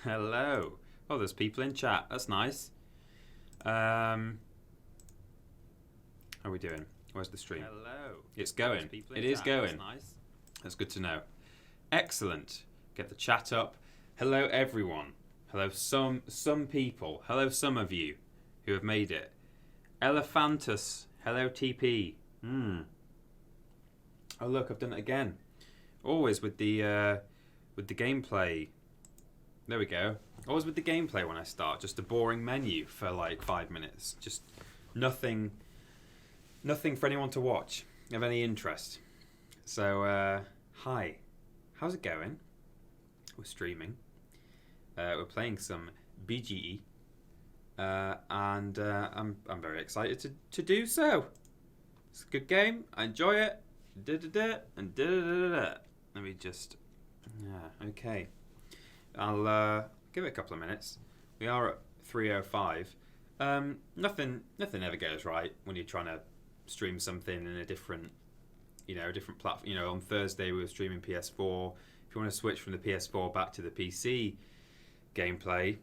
Hello. Oh, there's people in chat. That's nice. How are we doing? Where's the stream? Hello. It's going. It is going. That's nice. That's good to know. Excellent. Get the chat up. Hello, everyone. Hello, some people. Hello, some of you who have made it. Elephantus. Hello, TP. Oh, look, I've done it again. Always with the gameplay. There we go. Always with the gameplay when I start. Just a boring menu for like 5 minutes. Just nothing for anyone to watch of any interest. So, hi. How's it going? We're streaming. We're playing some BGE. And I'm very excited to do so. It's a good game. I enjoy it. And let me just... Yeah, okay. I'll give it a couple of minutes. We are at 3:05. Nothing ever goes right when you're trying to stream something in a different platform. On Thursday we were streaming PS4. If you want to switch from the PS4 back to the PC gameplay,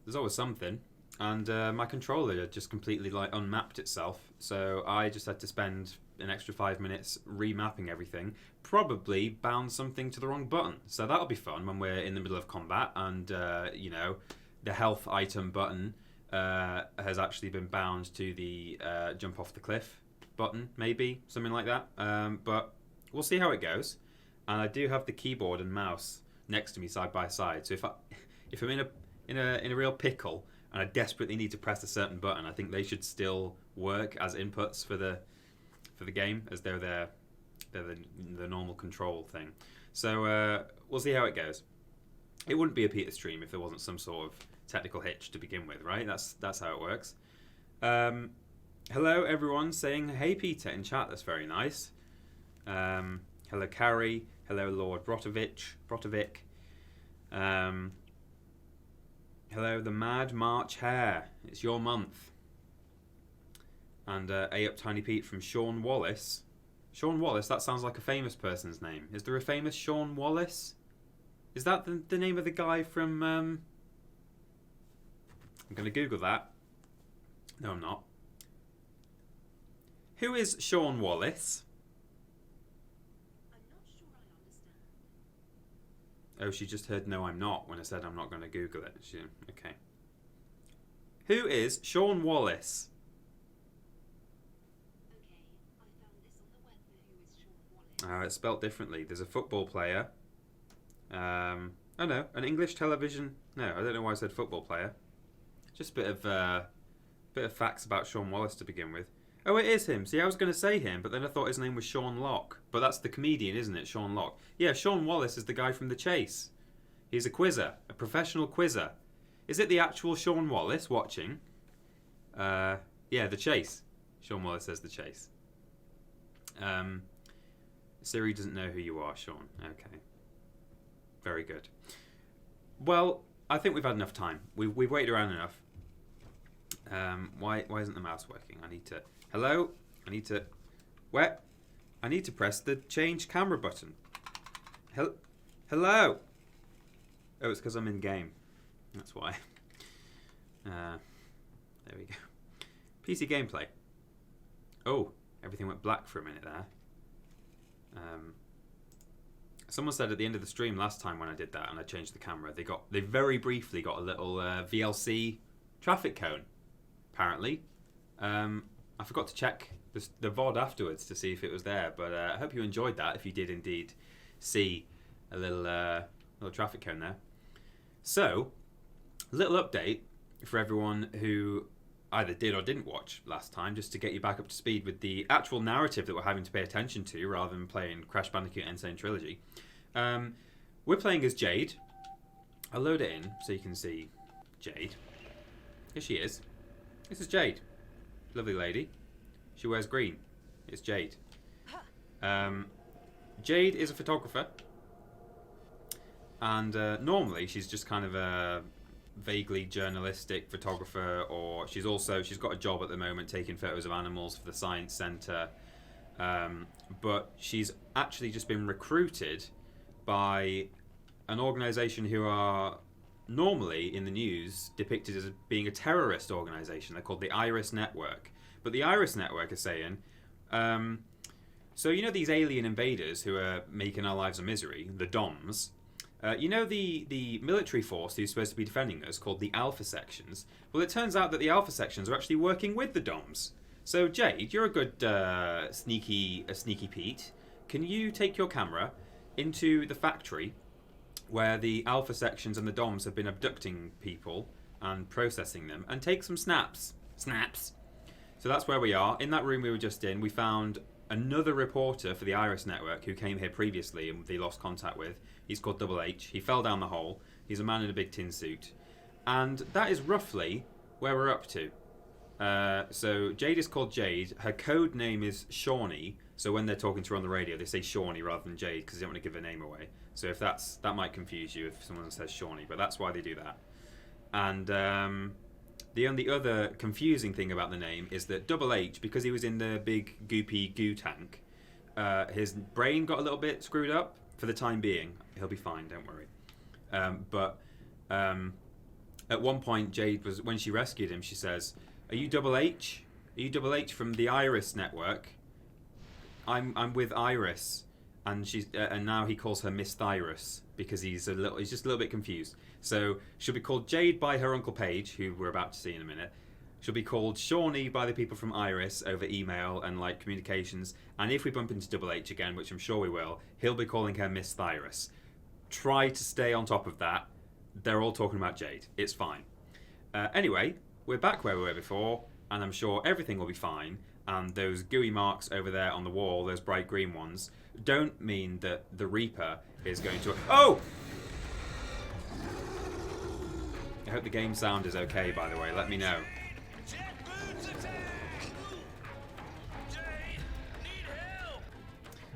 there's always something. And my controller just completely unmapped itself, so I just had to spend an extra 5 minutes remapping everything. Probably bound something to the wrong button, so that'll be fun when we're in the middle of combat and the health item button has actually been bound to the jump off the cliff button, maybe something like that. But we'll see how it goes. And I do have the keyboard and mouse next to me side by side, so if I'm in a real pickle and I desperately need to press a certain button, I think they should still work as inputs for the game, as they're the normal control thing. So we'll see how it goes. It wouldn't be a Peter stream if there wasn't some sort of technical hitch to begin with, right? That's how it works. Hello everyone saying hey Peter in chat. That's very nice. Hello Carrie. Hello Lord Brotovic. Hello the Mad March Hare. It's your month. And A up Tiny Pete from Sean Wallace. Sean Wallace, that sounds like a famous person's name. Is there a famous Sean Wallace? Is that the name of the guy from... I'm going to Google that. No, I'm not. Who is Sean Wallace? I'm not sure I understand. Oh, she just heard no, I'm not when I said I'm not going to Google it. Okay. Who is Sean Wallace? It's spelt differently. There's a football player. Oh no, an English television. No, I don't know why I said football player. Just a bit of facts about Sean Wallace to begin with. Oh, it is him. See, I was going to say him, but then I thought his name was Sean Locke. But that's the comedian, isn't it? Sean Locke. Yeah, Sean Wallace is the guy from The Chase. He's a quizzer, a professional quizzer. Is it the actual Sean Wallace watching? Yeah, The Chase. Sean Wallace says The Chase. Siri doesn't know who you are, Sean. Okay. Very good. Well, I think we've had enough time. We've waited around enough. Why isn't the mouse working? I need to... Hello? I need to... Where? I need to press the change camera button. Hello? Oh, it's because I'm in game. That's why. There we go. PC gameplay. Oh, everything went black for a minute there. Someone said at the end of the stream last time when I did that and I changed the camera, they very briefly got a little VLC traffic cone. Apparently, I forgot to check the VOD afterwards to see if it was there, but I hope you enjoyed that. If you did indeed see a little traffic cone there. So, a little update for everyone who either did or didn't watch last time, just to get you back up to speed with the actual narrative that we're having to pay attention to rather than playing Crash Bandicoot Insane Trilogy. We're playing as Jade. I'll load it in so you can see Jade. Here she is. This is Jade. Lovely lady. She wears green. It's Jade. Jade is a photographer. And normally she's just kind of a vaguely journalistic photographer, or she's got a job at the moment taking photos of animals for the science centre, but she's actually just been recruited by an organisation who are normally in the news depicted as being a terrorist organisation. They're called the Iris Network. But the Iris Network is saying, so you know these alien invaders who are making our lives a misery, the DOMs. You know the military force who's supposed to be defending us, called the Alpha Sections? Well, it turns out that the Alpha Sections are actually working with the DOMs. So, Jade, you're a good sneaky Pete. Can you take your camera into the factory where the Alpha Sections and the DOMs have been abducting people and processing them, and take some snaps? Snaps! So that's where we are. In that room we were just in, we found another reporter for the Iris Network who came here previously and they lost contact with. He's called Double H. He fell down the hole. He's a man in a big tin suit. And that is roughly where we're up to. So Jade is called Jade. Her code name is Shauni. So when they're talking to her on the radio, they say Shauni rather than Jade because they don't want to give her name away. So if that might confuse you if someone says Shauni, but that's why they do that. And the only other confusing thing about the name is that Double H, because he was in the big goopy goo tank, his brain got a little bit screwed up for the time being. He'll be fine, don't worry. But at one point, Jade was, when she rescued him, she says, "Are you Double H? Are you Double H from the Iris Network? I'm with Iris." And she's and now he calls her Miss Thyrus because he's just a little bit confused. So she'll be called Jade by her Uncle Paige, who we're about to see in a minute. She'll be called Shauni by the people from Iris over email and like communications. And if we bump into Double H again, which I'm sure we will, he'll be calling her Miss Thyrus. Try to stay on top of that. They're all talking about Jade. It's fine. Anyway, we're back where we were before, and I'm sure everything will be fine. And those gooey marks over there on the wall, those bright green ones, don't mean that the Reaper is going to... Oh! I hope the game sound is okay, by the way. Let me know.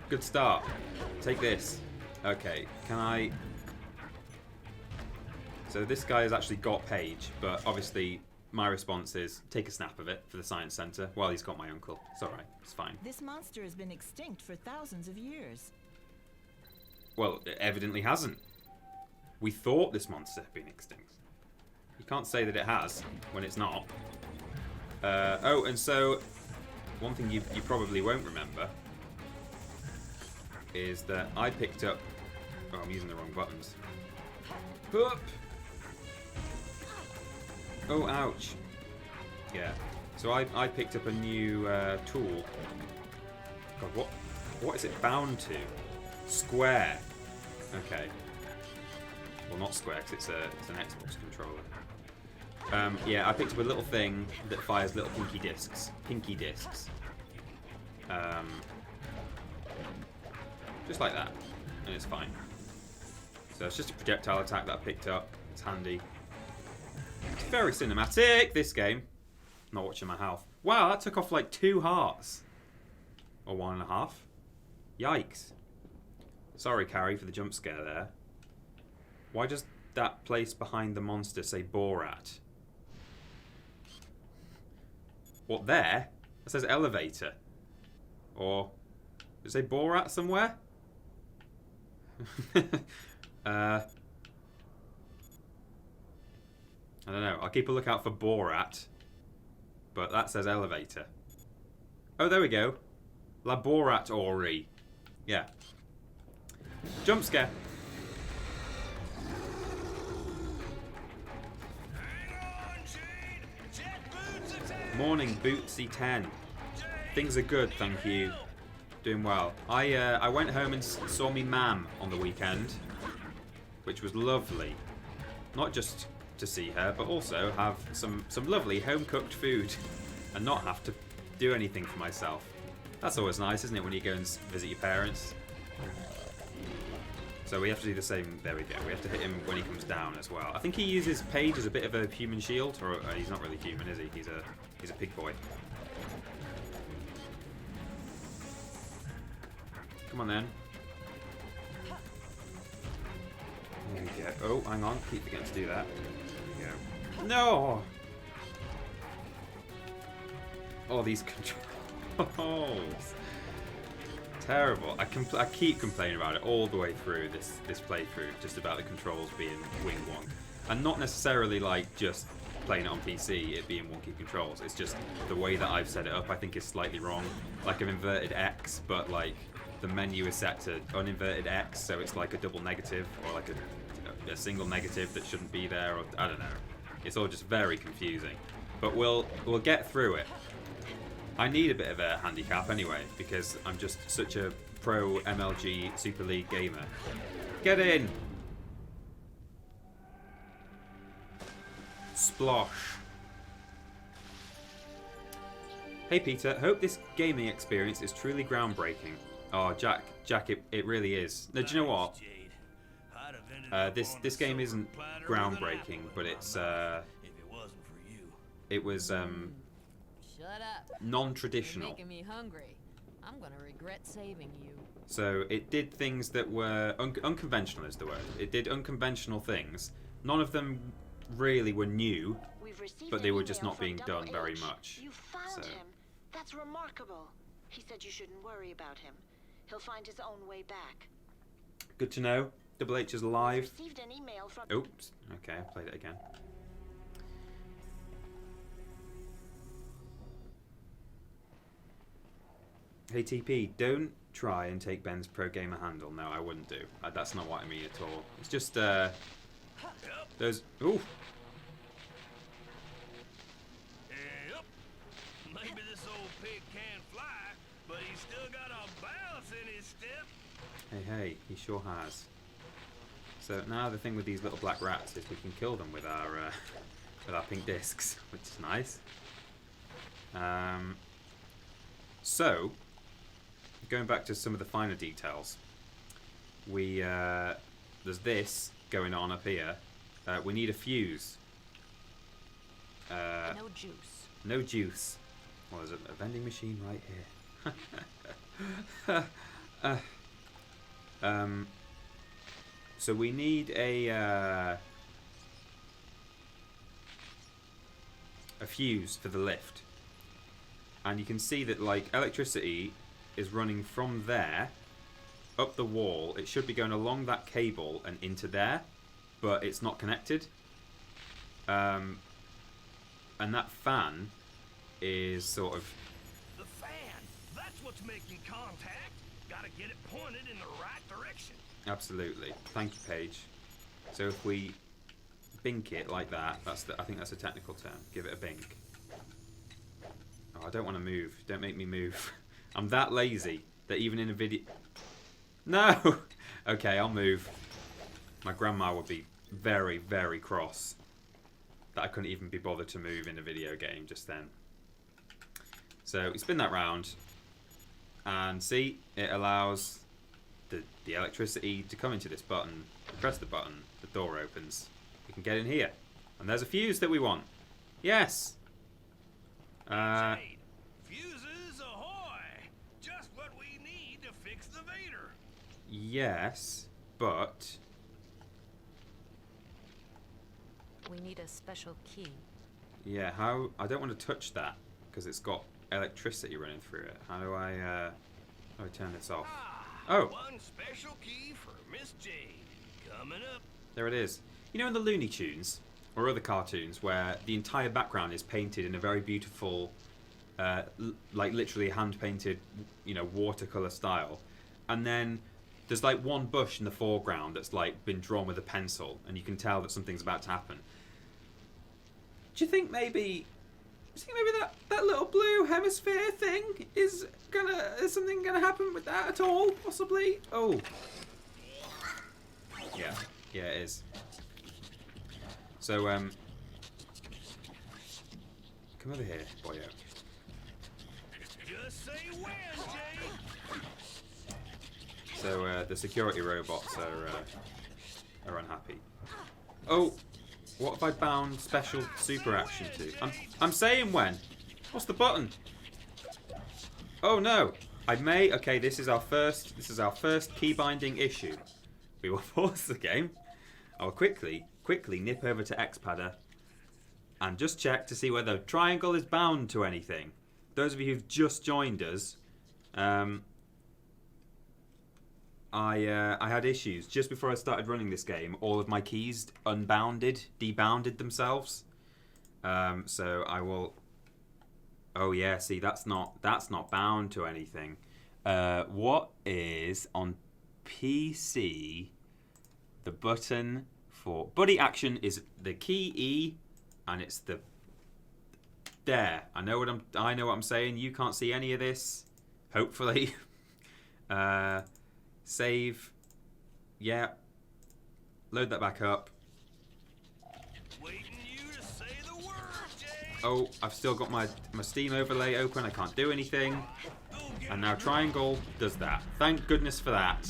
Good start. Take this. Okay, can I... So this guy has actually got Paige, but obviously my response is take a snap of it for the science centre while he's got my uncle. It's alright, it's fine. This monster has been extinct for thousands of years. Well, it evidently hasn't. We thought this monster had been extinct. You can't say that it has when it's not. Oh, and so one thing you probably won't remember is that I picked up... Oh, I'm using the wrong buttons. Up! Oh, ouch. Yeah. So I picked up a new tool. God, what is it bound to? Square. Okay. Well, not square, because it's an Xbox controller. Yeah, I picked up a little thing that fires little pinky discs. Just like that. And it's fine. So it's just a projectile attack that I picked up. It's handy. It's very cinematic, this game. Not watching my health. Wow, that took off like 2 hearts. Or 1.5. Yikes. Sorry, Carrie, for the jump scare there. Why does that place behind the monster say Borat? What, there? It says elevator. Or, does it say Borat somewhere? I don't know. I'll keep a lookout for Borat. But that says elevator. Oh, there we go. Laboratory. Yeah. Jump scare. Morning, Bootsy 10. Things are good, thank you. Doing well. I went home and saw me mam on the weekend, which was lovely. Not just to see her, but also have some lovely home-cooked food and not have to do anything for myself. That's always nice, isn't it, when you go and visit your parents? So we have to do the same. There we go. We have to hit him when he comes down as well. I think he uses Paige as a bit of a human shield, or he's not really human, is he? He's a pig boy. Come on then. There we go. Oh, hang on. Keep forgetting to do that. There we go. No! Oh, these controls. terrible. I keep complaining about it all the way through this playthrough, just about the controls being wing wonk, and not necessarily like just playing it on PC, it being wonky controls. It's just the way that I've set it up, I think, is slightly wrong. Like an inverted X, but like the menu is set to uninverted X, so it's like a double negative or like a single negative that shouldn't be there. Or I don't know. It's all just very confusing. But we'll get through it. I need a bit of a handicap anyway because I'm just such a pro MLG Super League gamer. Get in. Splosh. Hey Peter, hope this gaming experience is truly groundbreaking. Oh, Jack, it really is. Now, do you know what? This game isn't groundbreaking, but it's it was Shut up. non-traditional. You're making me hungry. I'm gonna regret saving you. So it did things that were unconventional, is the word. It did unconventional things. None of them really were new, but they were just not being done very much. You found him. That's remarkable. He said you shouldn't worry about him. He'll find his own way back. Good to know. Double H is alive. Received an email from. Oops. Okay, I played it again. Hey TP, don't try and take Ben's pro gamer handle. No, I wouldn't do. That's not what I mean at all. It's just those. Ooh. Yep. Maybe this old pig can't fly, but he's still got a bounce in his step. Hey, he sure has. So now the thing with these little black rats is we can kill them with our pink discs, which is nice. So going back to some of the finer details, there's this going on up here. We need a fuse. No juice. No juice. Well, there's a vending machine right here. So we need a fuse for the lift, and you can see that like electricity is running from there up the wall. It should be going along that cable and into there, but it's not connected. And that fan is sort of... The fan! That's what's making contact! Gotta get it pointed in the right direction. Absolutely. Thank you, Paige. So if we bink it like that, I think that's a technical term. Give it a bink. Oh, I don't want to move. Don't make me move. I'm that lazy that even in a video... No! Okay, I'll move. My grandma would be very, very cross that I couldn't even be bothered to move in a video game just then. So we spin that round, and see, it allows the electricity to come into this button. Press the button, the door opens. We can get in here, and there's a fuse that we want. Yes. Jade, fuses ahoy! Just what we need to fix the Vader. Yes, but We need a special key. yeah, how? I don't want to touch that because it's got electricity running through it. How do I turn this off? Oh. One special key for Miss Jade. Coming up. There it is. You know in the Looney Tunes or other cartoons where the entire background is painted in a very beautiful, like literally hand-painted, watercolor style, and then there's like one bush in the foreground that's like been drawn with a pencil, and you can tell that something's about to happen. Do you think maybe that little blue hemisphere thing is something gonna happen with that at all? Possibly. Oh. Yeah, it is. So come over here, boyo. Just say when, Jade. So the security robots are unhappy. Oh, what have I bound special super action to? I'm saying when. What's the button? Oh no! Okay, this is our first key binding issue. We will pause the game. I'll quickly nip over to Xpadder and just check to see whether triangle is bound to anything. Those of you who've just joined us, I had issues just before I started running this game. All of my keys debounded themselves. So I will. Oh yeah, see that's not bound to anything. What is on PC? The button for buddy action is the key E, and it's the there. I know what I'm saying. You can't see any of this. Hopefully. Save. Yeah. Load that back up. Waiting you to say the word, Jade. Oh, I've still got my Steam overlay open. I can't do anything. Go get And now triangle does that. Thank goodness for that.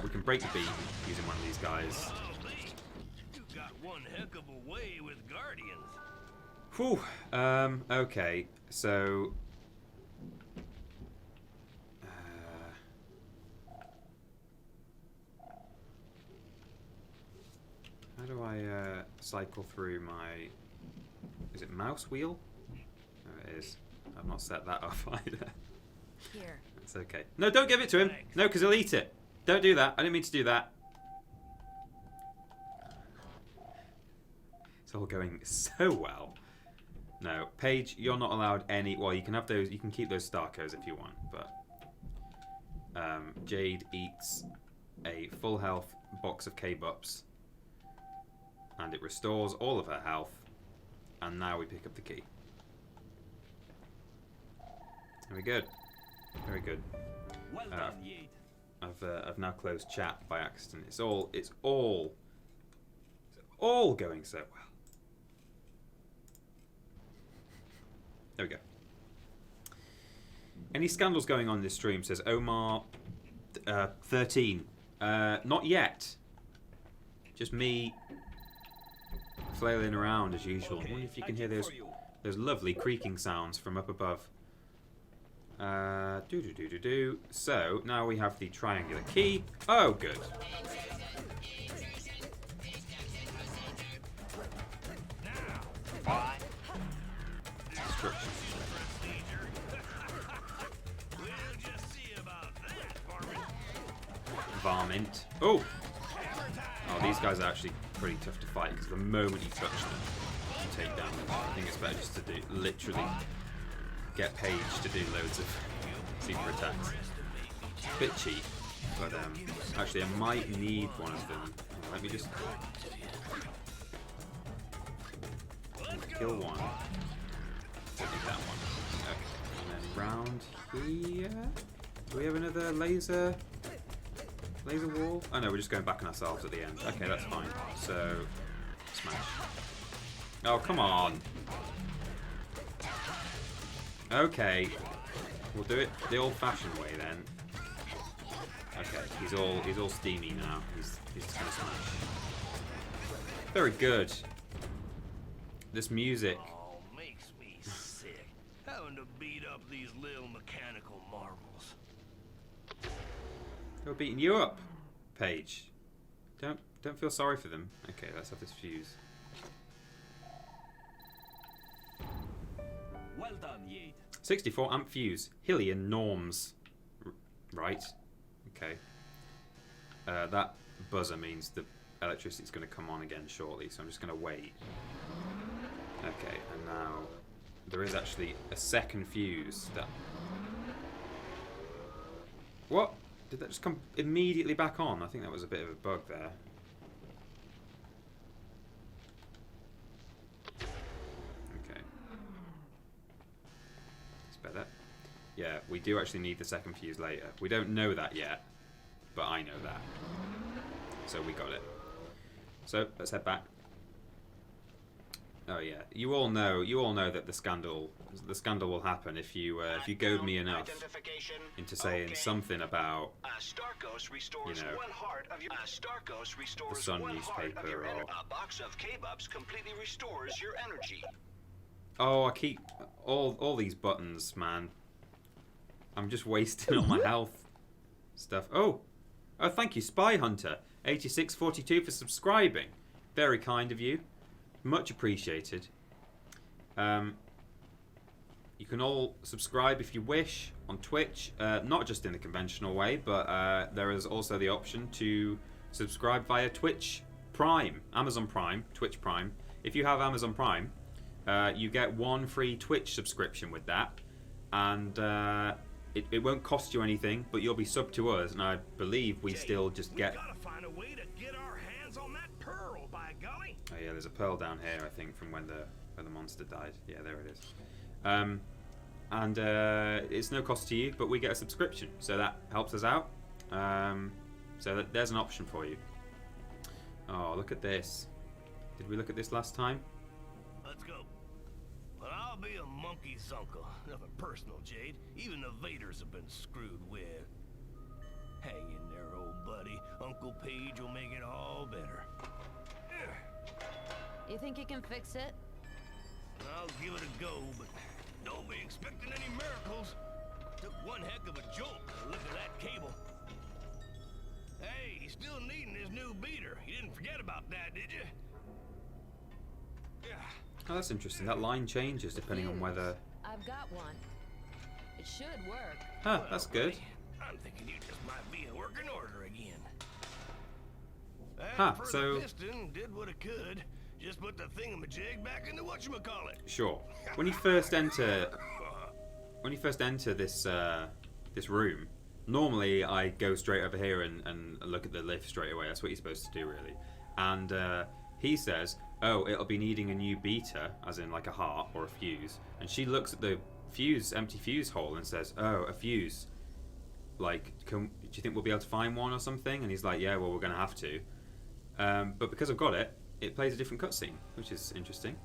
We can break the beat using one of these guys. Golly, you got one heck of a way with Guardians. Whew. Okay. So. How do I cycle through my... Is it mouse wheel? Oh, it is. I've not set that up either. Here. It's okay. No, don't give it to him. No, because he'll eat it. Don't do that. I didn't mean to do that. It's all going so well. No, Paige, you're not allowed any... Well, you can have those... You can keep those Starcos if you want, but... Jade eats a full health box of K-Bups. And it restores all of her health. And now we pick up the key. Very good. Very good. Well done, Jade. I've now closed chat by accident. It's all going so well. There we go. Any scandals going on this stream? Says Omar 13. Not yet. Just me flailing around as usual. I wonder if you can hear those lovely creaking sounds from up above. So now we have the triangular key. Oh, good. Destruction. Varmint. Oh! Oh, these guys are actually pretty tough to fight because the moment you touch them, you take damage. I think it's better just to do literally get Paige to do loads of super attacks. Bit cheap, but actually I might need one of them. Let me just kill one. Don't need that one. Okay, and then round here. Do we have another laser wall? Oh no, we're just going back on ourselves at the end. Okay, that's fine. So, smash. Oh, come on. Okay. We'll do it the old-fashioned way then. Okay, he's all steamy now. He's just gonna smash. Very good. This music. Oh, makes me sick. Having to beat up these little mechanical marvels. They're beating you up, Paige. Don't feel sorry for them. Okay, let's have this fuse. Well done, Jade. 64 amp fuse. Hillian norms. Right. Okay. That buzzer means the electricity's going to come on again shortly, so I'm just going to wait. Okay, and now there is actually a second fuse that... What? Did that just come immediately back on? I think that was a bit of a bug there. Okay. It's better. Yeah, we do actually need the second fuse later. We don't know that yet, but I know that. So we got it. So let's head back. Oh yeah, you all know that the scandal will happen if you goad me enough into saying something about you know the Sun newspaper or a box of K-Bups completely restores your energy. oh I keep all these buttons, man. I'm just wasting all my health stuff. Oh thank you, Spy Hunter 8642 for subscribing. Very kind of you. Much appreciated. you can all subscribe if you wish on Twitch, not just in the conventional way, but there is also the option to subscribe via Twitch Prime, Amazon Prime, Twitch Prime. If you have Amazon Prime, you get one free Twitch subscription with that, and it won't cost you anything, but you'll be subbed to us, and I believe we still just get... We gotta find a way to get our hands on that pearl, by golly. Oh yeah, there's a pearl down here, I think, from when the monster died. Yeah, there it is. And it's no cost to you, but we get a subscription, so that helps us out. So there's an option for you. Oh, look at this. Did we look at this last time? Let's go. But I'll be a monkey's uncle. Nothing personal, Jade. Even the Vaders have been screwed with. Hang in there, old buddy. Uncle Page will make it all better. You think you can fix it? I'll give it a go, but don't be expecting any miracles. Took one heck of a jolt to look at that cable. Hey, he's still needing his new beater. You didn't forget about that, did you? Yeah. Oh, that's interesting. That line changes depending on whether... I've got one. It should work. Huh, that's good. I'm thinking you just might be in working order again. Huh, For so... the piston did what it could. Just put the thingamajig back into whatchamacallit. Sure. When you first enter this this room, normally I go straight over here and look at the lift straight away. That's what you're supposed to do, really. And he says, "Oh, it'll be needing a new beater, as in like a heart or a fuse." And she looks at the empty fuse hole, and says, "Oh, a fuse. Like, do you think we'll be able to find one or something?" And he's like, "Yeah, well, we're gonna have to." But because I've got it, it plays a different cutscene, which is interesting.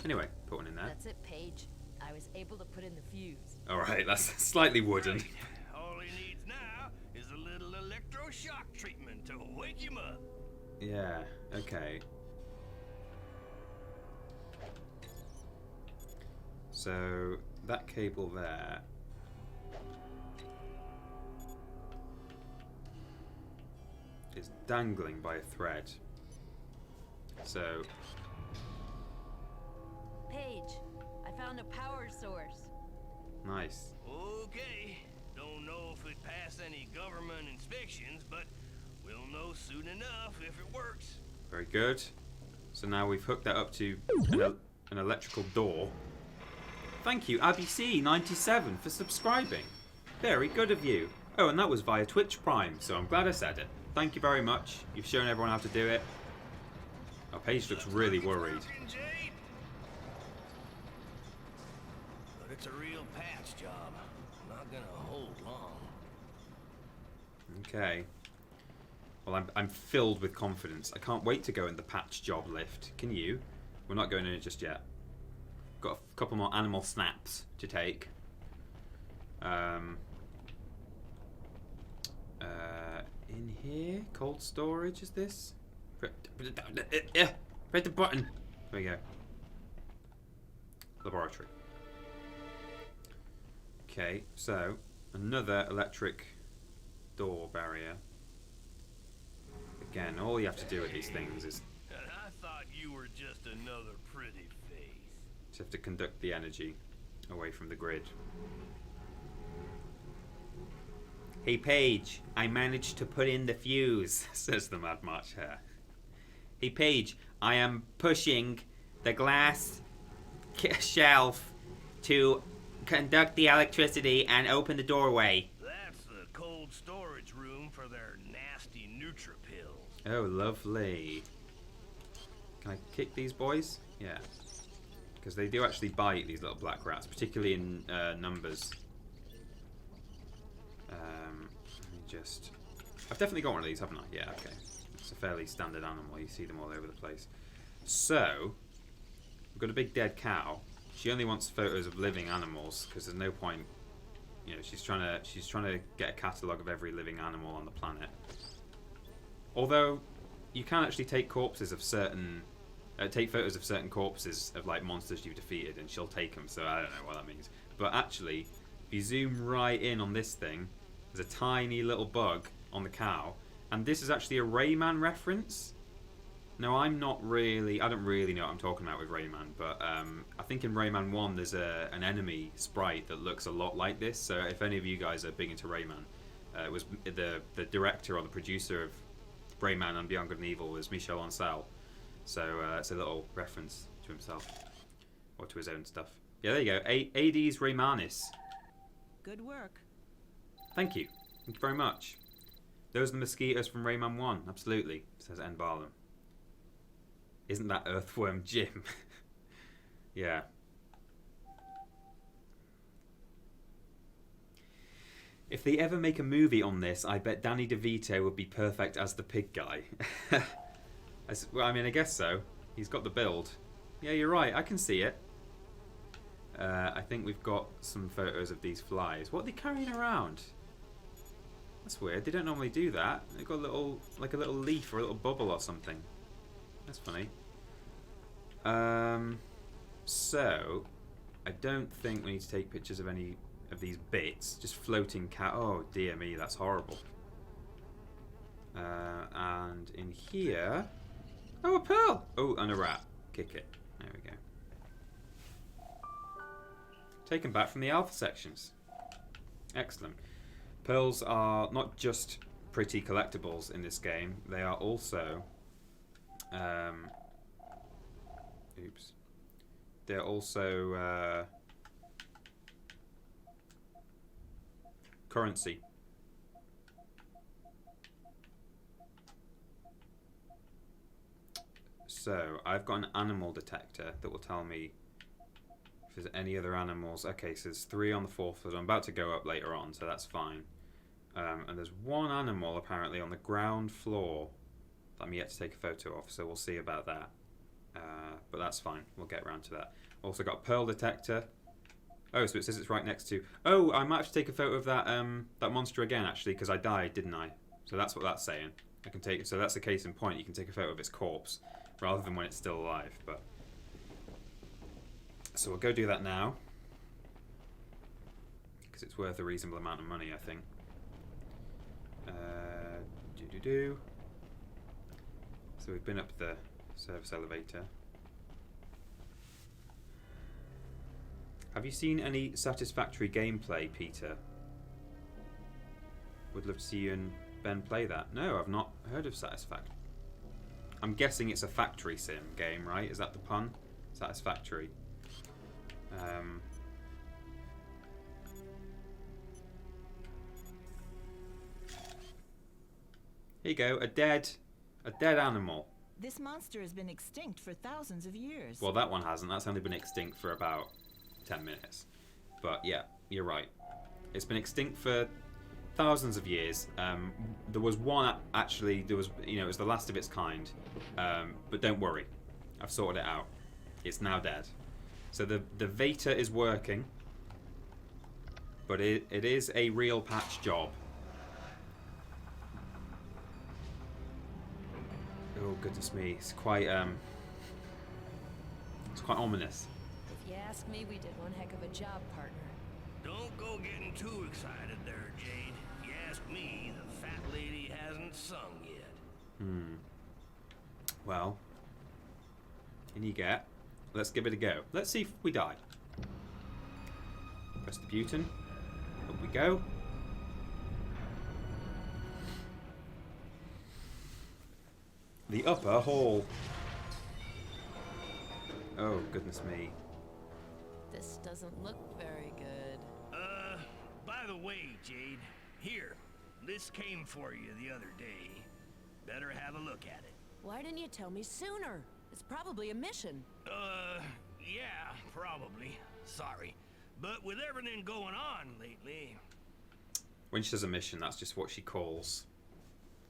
Anyway, put one in there. That's it, Paige. I was able to put in the fuse. Alright, that's slightly wooden. Right. All he needs now is a little electroshock treatment to wake him up. Yeah, okay. So, that cable there... is dangling by a thread. So... Paige, I found a power source. Nice. Okay. Don't know if it passed any government inspections, but we'll know soon enough if it works. Very good. So now we've hooked that up to an electrical door. Thank you, ABC97, for subscribing. Very good of you. Oh, and that was via Twitch Prime, so I'm glad I said it. Thank you very much. You've shown everyone how to do it. Oh, Paige looks really worried. But it's a real patch job. Not gonna hold long. Okay. Well, I'm filled with confidence. I can't wait to go in the patch job lift. Can you? We're not going in it just yet. Got a couple more animal snaps to take. In here, cold storage is this? Press the button. There we go. Laboratory. Okay, so another electric door barrier. Again, all you have to do with these things is I thought you were just another pretty face. just have to conduct the energy away from the grid. Hey Paige, I managed to put in the fuse, says the Mad March Hare. Hey Paige, I am pushing the glass shelf to conduct the electricity and open the doorway. That's the cold storage room for their nasty Nutripills. Oh, lovely. Can I kick these boys? Yeah. Because they do actually bite, these little black rats, particularly in numbers. Let me just... I've definitely got one of these, haven't I? Yeah, okay. It's a fairly standard animal. You see them all over the place. So, we've got a big dead cow. She only wants photos of living animals because there's no point... You know, she's trying to get a catalogue of every living animal on the planet. Although, you can actually take corpses of certain... take photos of certain corpses of like monsters you've defeated, and she'll take them. So I don't know what that means. But actually, if you zoom right in on this thing, there's a tiny little bug on the cow, and this is actually a Rayman reference. No, I'm not really. I don't really know what I'm talking about with Rayman, but I think in Rayman 1 there's an enemy sprite that looks a lot like this. So if any of you guys are big into Rayman, it was the director or the producer of Rayman and Beyond Good and Evil was Michel Ancel. So it's a little reference to himself or to his own stuff. Yeah, there you go. Adis Raymanis. Good work. Thank you. Thank you very much. Those are the mosquitoes from Rayman 1. Absolutely, says N. Barlam. Isn't that Earthworm Jim? Yeah. If they ever make a movie on this, I bet Danny DeVito would be perfect as the pig guy. Well, I mean, I guess so. He's got the build. Yeah, you're right. I can see it. I think we've got some photos of these flies. What are they carrying around? That's weird. They don't normally do that. They've got a little, like a little leaf or a little bubble or something. That's funny. So, I don't think we need to take pictures of any of these bits. Just floating cat. Oh dear me, that's horrible. And in here, oh, a pearl. Oh, and a rat. Kick it. There we go. Taken back from the alpha sections. Excellent. Pearls are not just pretty collectibles in this game. They are also oops. They're also currency. So I've got an animal detector that will tell me if there's any other animals. Okay, so there's 3 on the 4th floor. I'm about to go up later on, so that's fine. And there's 1 animal apparently on the ground floor that I'm yet to take a photo of, so we'll see about that. But that's fine. We'll get around to that. Also got a pearl detector. Oh, so it says it's right next to... Oh, I might have to take a photo of that that monster again, actually, because I died, didn't I? So that's what that's saying. I can take. So that's the case in point. You can take a photo of its corpse rather than when it's still alive. But so we'll go do that now because it's worth a reasonable amount of money, I think. So we've been up the service elevator. Have you seen any satisfactory gameplay, Peter? Would love to see you and Ben play that. No, I've not heard of Satisfactory. I'm guessing it's a factory sim game, right? Is that the pun? Satisfactory. Here you go, a dead animal. This monster has been extinct for thousands of years. Well, that one hasn't. That's only been extinct for about 10 minutes. But yeah, you're right. It's been extinct for thousands of years. There was one actually. There was, it was the last of its kind. But don't worry, I've sorted it out. It's now dead. So the Veta is working, but it is a real patch job. Oh goodness me, it's quite ominous. If you ask me, we did one heck of a job, partner. Don't go getting too excited there, Jade. If you ask me, the fat lady hasn't sung yet. Well, in you get. Let's give it a go. Let's see if we die. Press the button. Up we go. The upper hall. Oh, goodness me. This doesn't look very good. By the way, Jade, here, this came for you the other day. Better have a look at it. Why didn't you tell me sooner? It's probably a mission. Yeah, probably. Sorry. But with everything going on lately... When she says a mission, that's just what she calls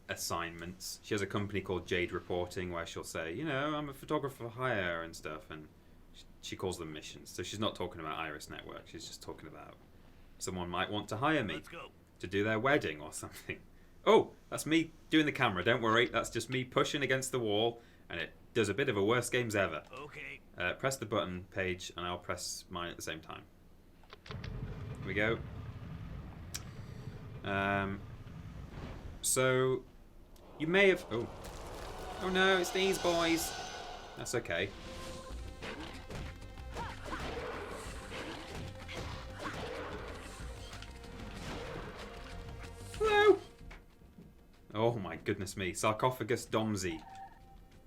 assignments. She has a company called Jade Reporting where she'll say, I'm a photographer for hire and stuff, and she calls them missions. So she's not talking about Iris Network, she's just talking about someone might want to hire me to do their wedding or something. Oh, that's me doing the camera, don't worry. That's just me pushing against the wall, and it does a bit of a worst games ever. Okay. Press the button, Paige, and I'll press mine at the same time. Here we go. So, you may have... Oh. Oh no, it's these boys. That's okay. Hello. Oh my goodness me. Sarcophagus Domsey.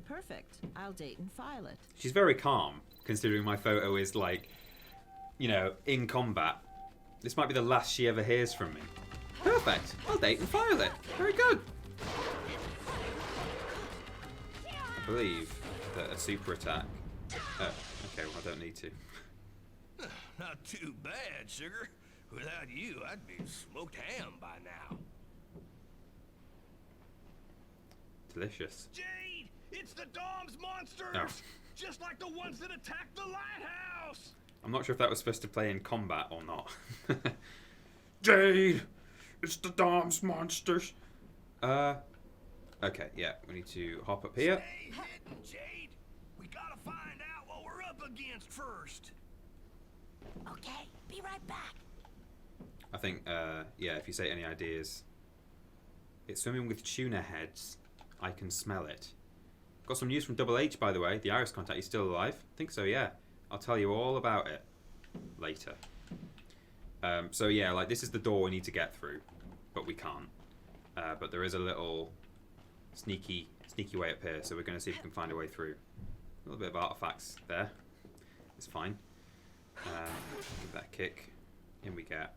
Perfect. I'll date and file it. She's very calm, considering my photo is like, you know, in combat. This might be the last she ever hears from me. Perfect. I'll date and file it. Very good. I believe that a super attack... Oh, okay, well I don't need to. Not too bad, sugar. Without you, I'd be smoked ham by now. Delicious. Jade! It's the Dom's monsters! Oh. Just like the ones that attacked the lighthouse! I'm not sure if that was supposed to play in combat or not. Jade! It's the Dom's monsters! Okay, yeah, we need to hop up here. Stay hidden, Jade! We gotta find out what we're up against first. Okay, be right back. I think, yeah, if you say any ideas. It's swimming with tuna heads. I can smell it. Got some news from Double H, by the way. The Iris contact, he's still alive. I think so, yeah. I'll tell you all about it later. So yeah, like this is the door we need to get through, but we can't. But there is a little sneaky way up here, so we're going to see if we can find a way through. A little bit of artifacts there. It's fine. Give that a kick. In we get.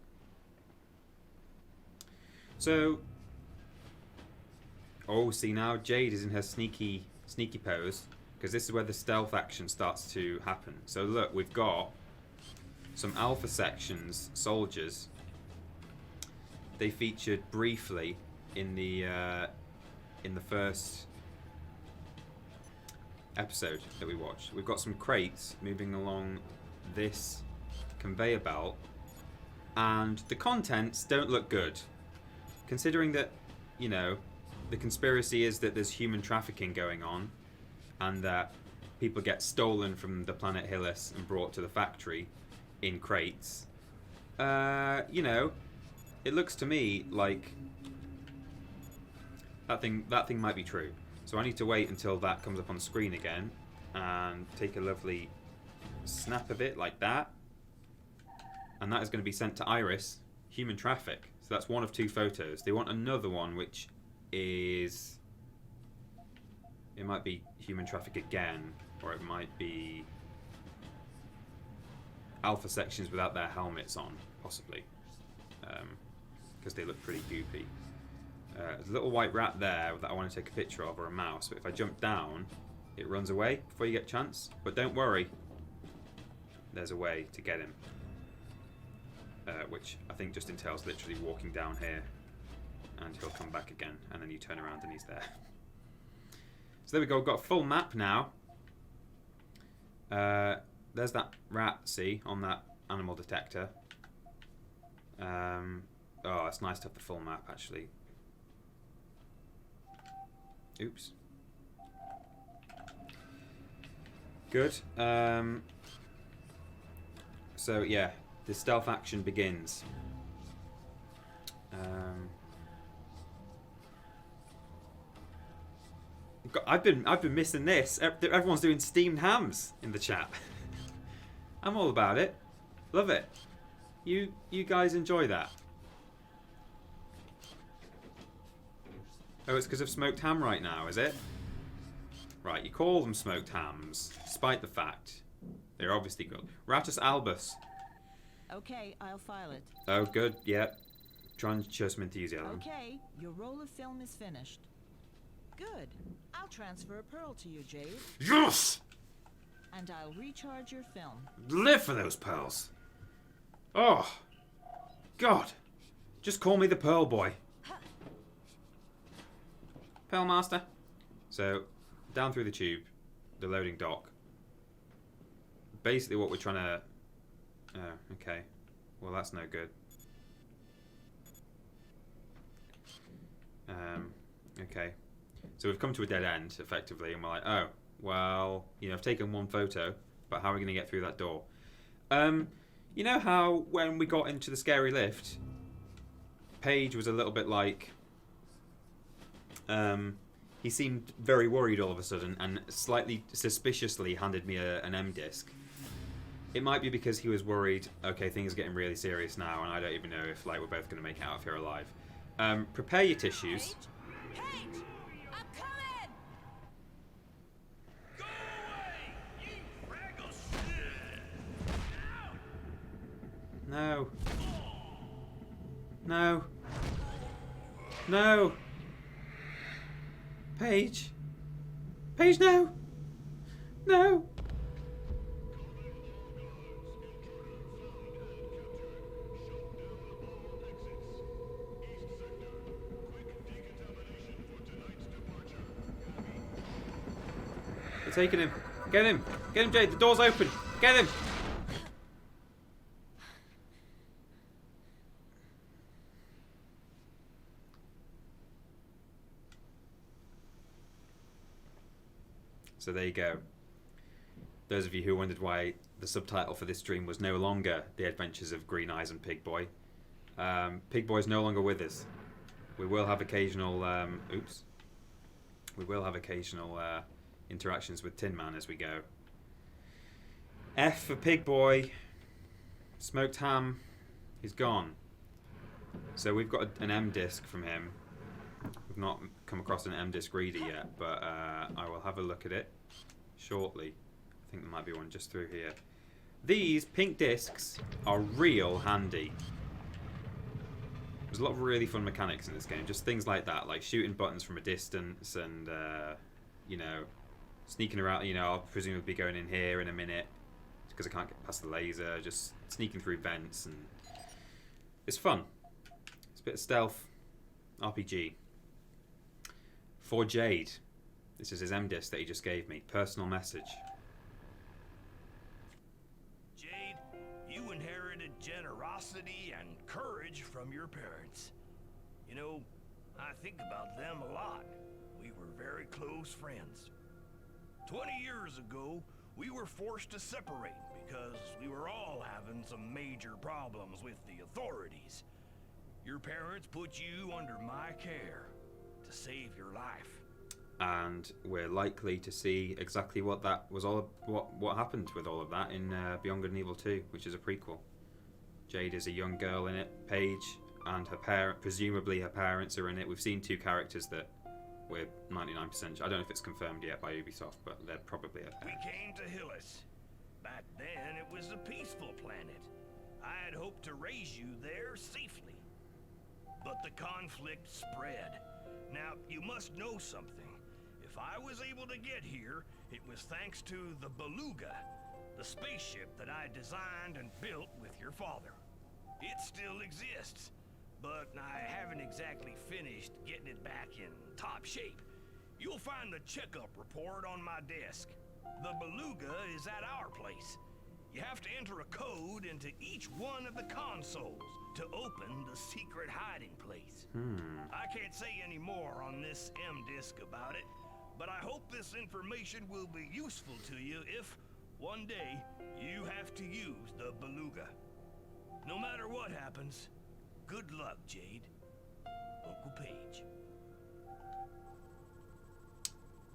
So, oh, see now Jade is in her sneaky pose, because this is where the stealth action starts to happen. So look, we've got some Alpha Sections soldiers. They featured briefly in the first episode that we watched. We've got some crates moving along this conveyor belt, and the contents don't look good. Considering that, you know, the conspiracy is that there's human trafficking going on, and that people get stolen from the planet Hillis and brought to the factory in crates. You know, it looks to me like that thing might be true. So I need to wait until that comes up on the screen again and take a lovely snap of it like that. And that is going to be sent to Iris, human traffic. So that's one of two photos. They want another one, which is... It might be human traffic again, or it might be Alpha Sections without their helmets on, possibly. Because they look pretty goopy. There's a little white rat there that I want to take a picture of, or a mouse, but if I jump down, it runs away before you get a chance. But don't worry, there's a way to get him. Which I think just entails literally walking down here, and he'll come back again, and then you turn around and he's there. So there we go, we've got a full map now. There's that rat, see, on that animal detector. Oh, it's nice to have the full map, actually. Oops. Good. So, yeah, the stealth action begins. I've been missing this. Everyone's doing steamed hams in the chat. I'm all about it. Love it. You guys enjoy that? Oh, it's because of smoked ham right now, is it? Right, you call them smoked hams, despite the fact they're obviously good. Ratus albus. Okay, I'll file it. Oh, good. Yeah. Try and show some enthusiasm. Okay, your roll of film is finished. Good. I'll transfer a pearl to you, Jade. Yes! And I'll recharge your film. Live for those pearls. Oh, God. Just call me the Pearl Boy. Pearl Master. So, down through the tube, the loading dock. Basically what we're trying to... Oh, okay. Well, that's no good. Okay. So we've come to a dead end, effectively, and we're like, oh, well, you know, I've taken one photo, but how are we going to get through that door? You know how when we got into the scary lift, Paige was a little bit like, he seemed very worried all of a sudden and slightly suspiciously handed me an M disc. It might be because he was worried, okay, things are getting really serious now and I don't even know if like we're both going to make it out of here alive. Prepare your tissues. Paige! Paige! I'm coming! Go away, you fraggle shit! No. No. No. Paige. Paige, no. No. They're taking him. Get him. Get him, Jade. The door's open. Get him. So there you go. Those of you who wondered why the subtitle for this stream was no longer The Adventures of Green Eyes and Pig Boy. Pig Boy's no longer with us. We will have occasional we will have occasional interactions with Tin Man as we go. F for Pig Boy. Smoked ham. He's gone. So we've got an M disc from him. We've not come across an M disc reader yet, but I will have a look at it shortly. I think there might be one just through here. These pink discs are real handy. There's a lot of really fun mechanics in this game. Just things like that, like shooting buttons from a distance and, you know, sneaking around. You know, I'll presumably be going in here in a minute because I can't get past the laser. Just sneaking through vents, and it's fun. It's a bit of stealth RPG. For Jade, this is his M disc that he just gave me. Personal message. Jade, you inherited generosity and courage from your parents. You know, I think about them a lot. We were very close friends. 20 years ago, we were forced to separate because we were all having some major problems with the authorities. Your parents put you under my care to save your life. And we're likely to see exactly what that was what happened with all of that in Beyond Good and Evil 2, which is a prequel. Jade is a young girl in it. Paige and her presumably her parents are in it. We've seen two characters that we're 99%. I don't know if it's confirmed yet by Ubisoft, but they're probably a pair. We came to Hillis. Back then, it was a peaceful planet. I had hoped to raise you there safely. But the conflict spread. Now, you must know something. If I was able to get here, it was thanks to the Beluga, the spaceship that I designed and built with your father. It still exists, but I haven't exactly finished getting it back in top shape. You'll find the checkup report on my desk. The Beluga is at our place. You have to enter a code into each one of the consoles to open the secret hiding place. I can't say any more on this M-disc about it, but I hope this information will be useful to you if, one day, you have to use the Beluga. No matter what happens, good luck, Jade. Uncle Paige.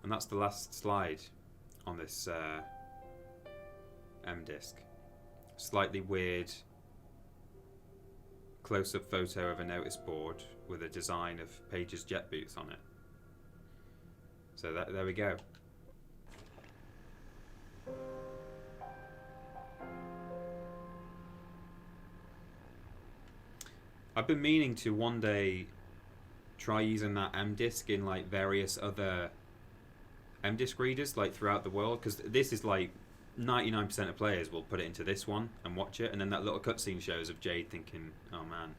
And that's the last slide on this M-disc. Slightly weird close-up photo of a notice board with a design of Paige's jet boots on it. So there we go. I've been meaning to one day try using that M-disc in like various other M-disc readers like throughout the world, because this is like 99% of players will put it into this one and watch it, and then that little cutscene shows of Jade thinking, oh man,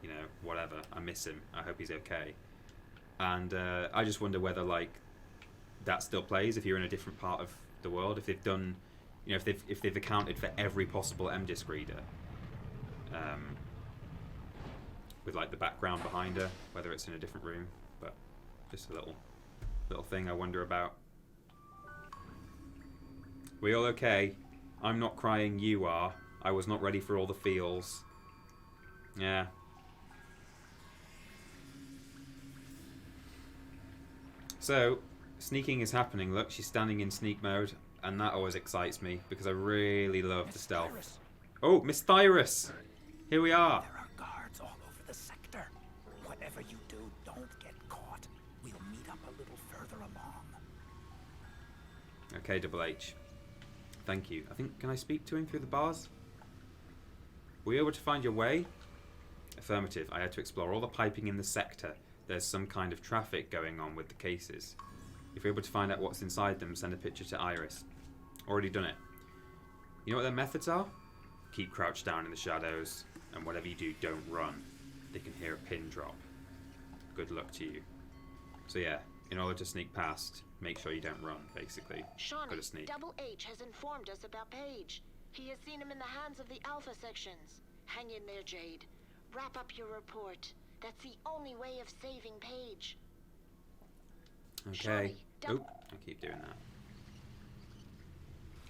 you know, whatever, I miss him, I hope he's okay. And I just wonder whether like that still plays if you're in a different part of the world, if they've done, you know, if they've accounted for every possible M-disc reader, with like the background behind her, whether it's in a different room. But just a little thing I wonder about. We all okay? I'm not crying, you are. I was not ready for all the feels. Yeah. So, sneaking is happening. Look, she's standing in sneak mode, and that always excites me because I really love the stealth. Thyrus, Oh, Miss Thyrus! Here we are. there are guards all over the sector. Whatever you do, don't get caught. We'll meet up a little further along. Okay, Double H. Thank you. I think, can I speak to him through the bars? Were you able to find your way? Affirmative. I had to explore all the piping in the sector. There's some kind of traffic going on with the cases. If you're able to find out what's inside them, send a picture to Iris. Already done it. You know what their methods are? Keep crouched down in the shadows, and whatever you do, don't run. They can hear a pin drop. Good luck to you. So yeah, in order to sneak past, make sure you don't run, basically. Gotta Shauni, sneak. Double H has informed us about Paige. He has seen him in the hands of the Alpha sections. Hang in there, Jade. Wrap up your report. That's the only way of saving Paige. Okay. Shauni, Oh, I keep doing that.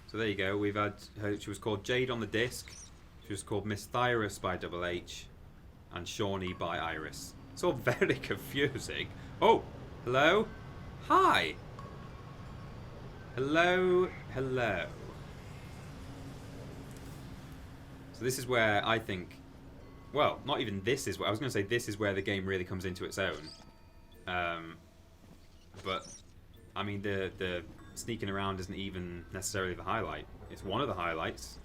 So there you go. We've had her. She was called Jade on the disc. She was called Miss Thyrus by Double H, and Shauni by Iris. It's all very confusing. Oh, hello, hi, hello, hello. So this is where I think. Well, not even this is where I was going to say. This is where the game really comes into its own. But I mean, the sneaking around isn't even necessarily the highlight. It's one of the highlights.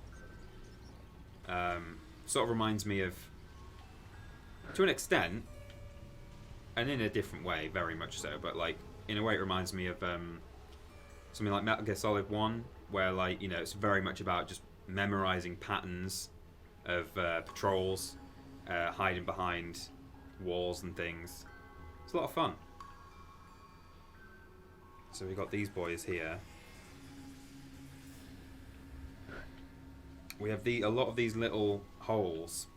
Sort of reminds me of, to an extent, and in a different way, very much so. But like in a way, it reminds me of something like Metal Gear Solid 1, where like it's very much about just memorizing patterns of patrols, hiding behind walls and things. It's a lot of fun. So we got these boys here. We have a lot of these little holes,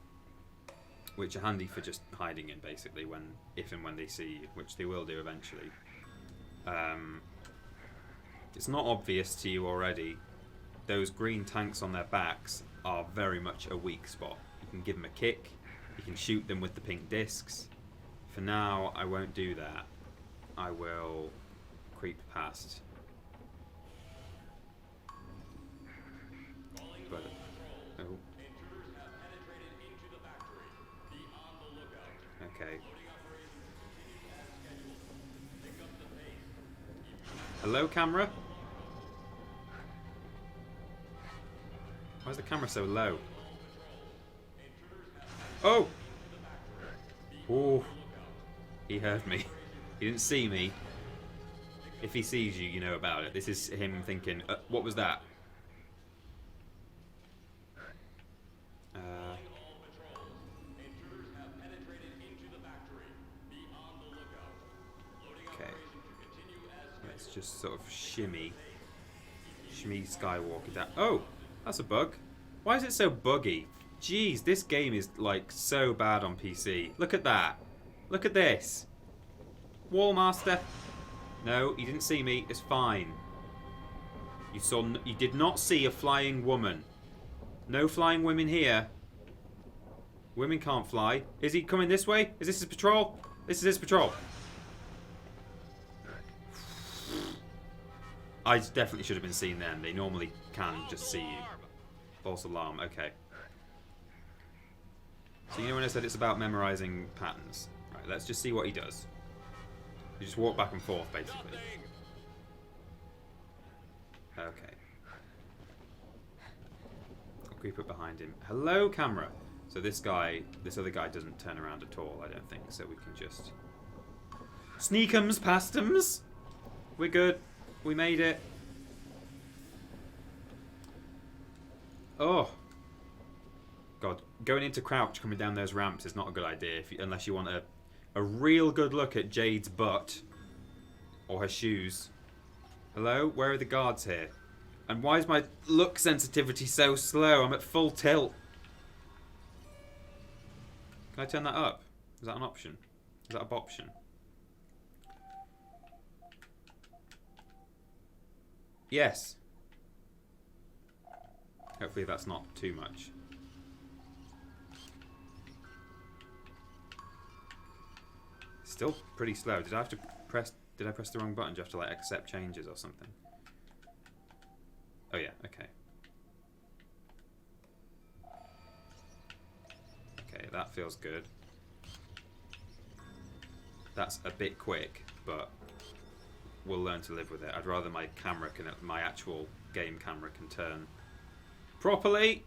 which are handy for just hiding in, basically, if and when they see you, which they will do eventually. It's not obvious to you already. Those green tanks on their backs are very much a weak spot. You can give them a kick. You can shoot them with the pink discs. For now, I won't do that. I will creep past. But, oh. Okay. Hello, camera? Why is the camera so low? Oh! Oh! He heard me. He didn't see me. If he sees you, you know about it. This is him thinking, what was that? Okay. Let's just sort of shimmy Skywalker down. Oh! That's a bug. Why is it so buggy? Jeez, this game is like so bad on PC. Look at that. Look at this. Wallmaster. No, you didn't see me. It's fine. You did not see a flying woman. No flying women here. Women can't fly. Is he coming this way? Is this his patrol? This is his patrol. I definitely should have been seen then. They normally can just see you. False alarm. Okay. So you know when I said it's about memorizing patterns? Right, let's just see what he does. You just walk back and forth, basically. Okay. I'll creep up behind him. Hello, camera. So this other guy doesn't turn around at all, I don't think. So we can just sneakums past him's. We're good. We made it. Oh. God, going into crouch coming down those ramps is not a good idea unless you want a real good look at Jade's butt or her shoes. Hello? Where are the guards here? And why is my look sensitivity so slow? I'm at full tilt. Can I turn that up? Is that an option? Is that a option? Yes. Hopefully that's not too much. Still pretty slow. Did I have to press Did I press the wrong button? Do you have to like accept changes or something? Oh yeah, okay. Okay, that feels good. That's a bit quick, but we'll learn to live with it. I'd rather my camera can, my actual game camera can turn properly.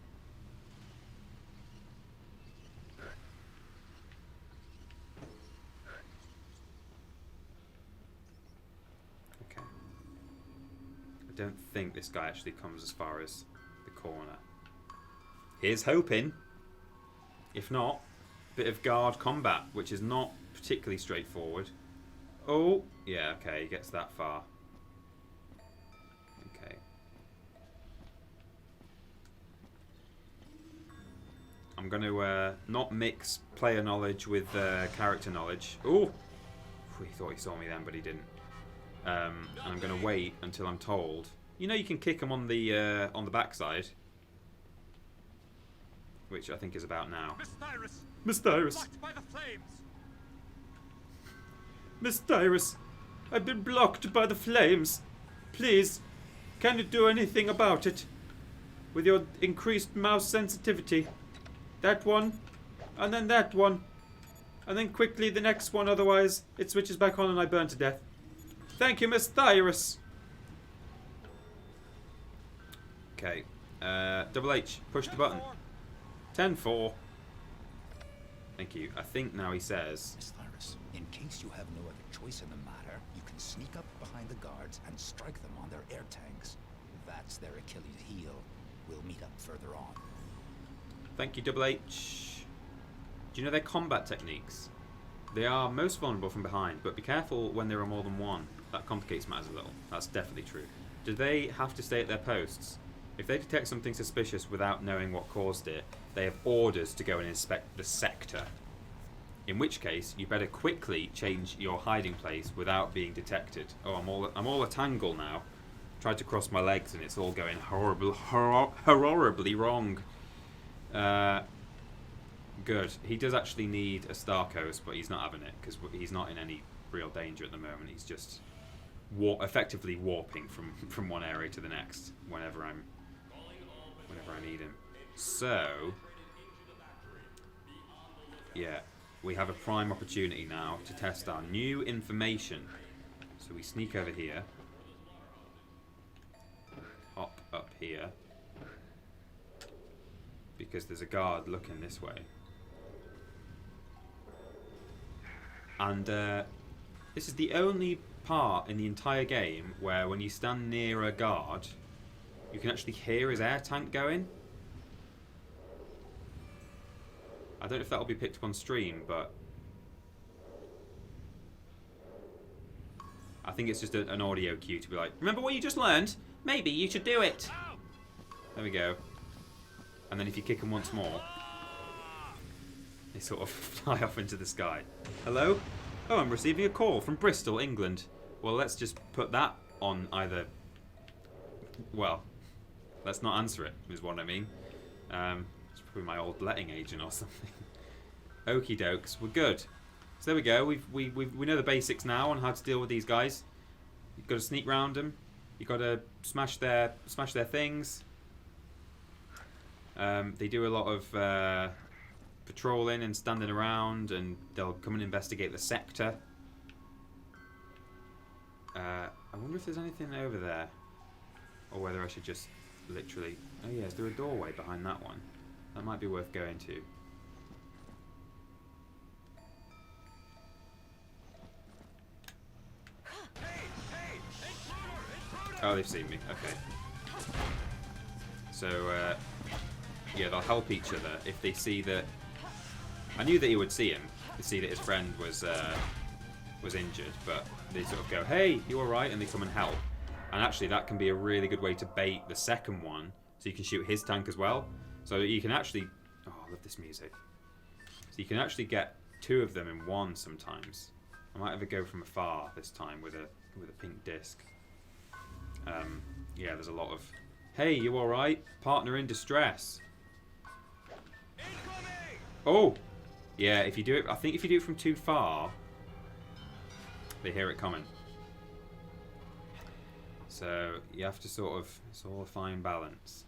Okay. I don't think this guy actually comes as far as the corner. Here's hoping. If not, bit of guard combat, which is not particularly straightforward. Oh, yeah, okay, he gets that far. Okay. I'm going to not mix player knowledge with character knowledge. Oh, he thought he saw me then, but he didn't. And I'm going to wait until I'm told. You know, you can kick him on the backside, which I think is about now. Miss Thyrus! Miss Thyrus! Blocked by the flames! Miss Thyrus, I've been blocked by the flames. Please, can you do anything about it? With your increased mouse sensitivity. That one, and then that one. And then quickly the next one, otherwise it switches back on and I burn to death. Thank you, Miss Thyrus. Okay, Double H, push the button. 10-4. Thank you. I think now he says... Miss Thyrus, in case you have no other choice in the matter, you can sneak up behind the guards and strike them on their air tanks. That's their Achilles heel. We'll meet up further on. Thank you, Double H. Do you know their combat techniques? They are most vulnerable from behind, but be careful when there are more than one. That complicates matters a little. That's definitely true. Do they have to stay at their posts? If they detect something suspicious without knowing what caused it, they have orders to go and inspect the sector. In which case, you better quickly change your hiding place without being detected. Oh, I'm all a tangle now. Tried to cross my legs and it's all going horribly wrong. Good. He does actually need a Starcoast, but he's not having it because he's not in any real danger at the moment. He's just effectively warping from one area to the next whenever I need him. So, yeah, we have a prime opportunity now to test our new information. So we sneak over here, hop up here, because there's a guard looking this way. And this is the only part in the entire game where when you stand near a guard, you can actually hear his air tank going. I don't know if that'll be picked up on stream, but I think it's just an audio cue to be like, remember what you just learned? Maybe you should do it. There we go. And then if you kick them once more, they sort of fly off into the sky. Hello? Oh, I'm receiving a call from Bristol, England. Well, let's just put that on either... Well, let's not answer it, is what I mean. It's probably my old letting agent or something. Okie dokes, we're good. So there we go. We know the basics now on how to deal with these guys. You've got to sneak round them. You've got to smash their things. They do a lot of patrolling and standing around, and they'll come and investigate the sector. I wonder if there's anything over there, or whether I should just literally... Oh yeah, is there a doorway behind that one? That might be worth going to. Oh, they've seen me. Okay. So, yeah, they'll help each other if they see that... I knew that he would see him, to see that his friend was injured, but they sort of go, hey, you alright? And they come and help. And actually, that can be a really good way to bait the second one, so you can shoot his tank as well. So you can actually... Oh, I love this music. So you can actually get two of them in one sometimes. I might have a go from afar this time with a pink disc. Yeah, there's a lot of... Hey, you alright? Partner in distress. Oh! Yeah, if you do it... I think if you do it from too far, they hear it coming. So you have to sort of, it's all a fine balance.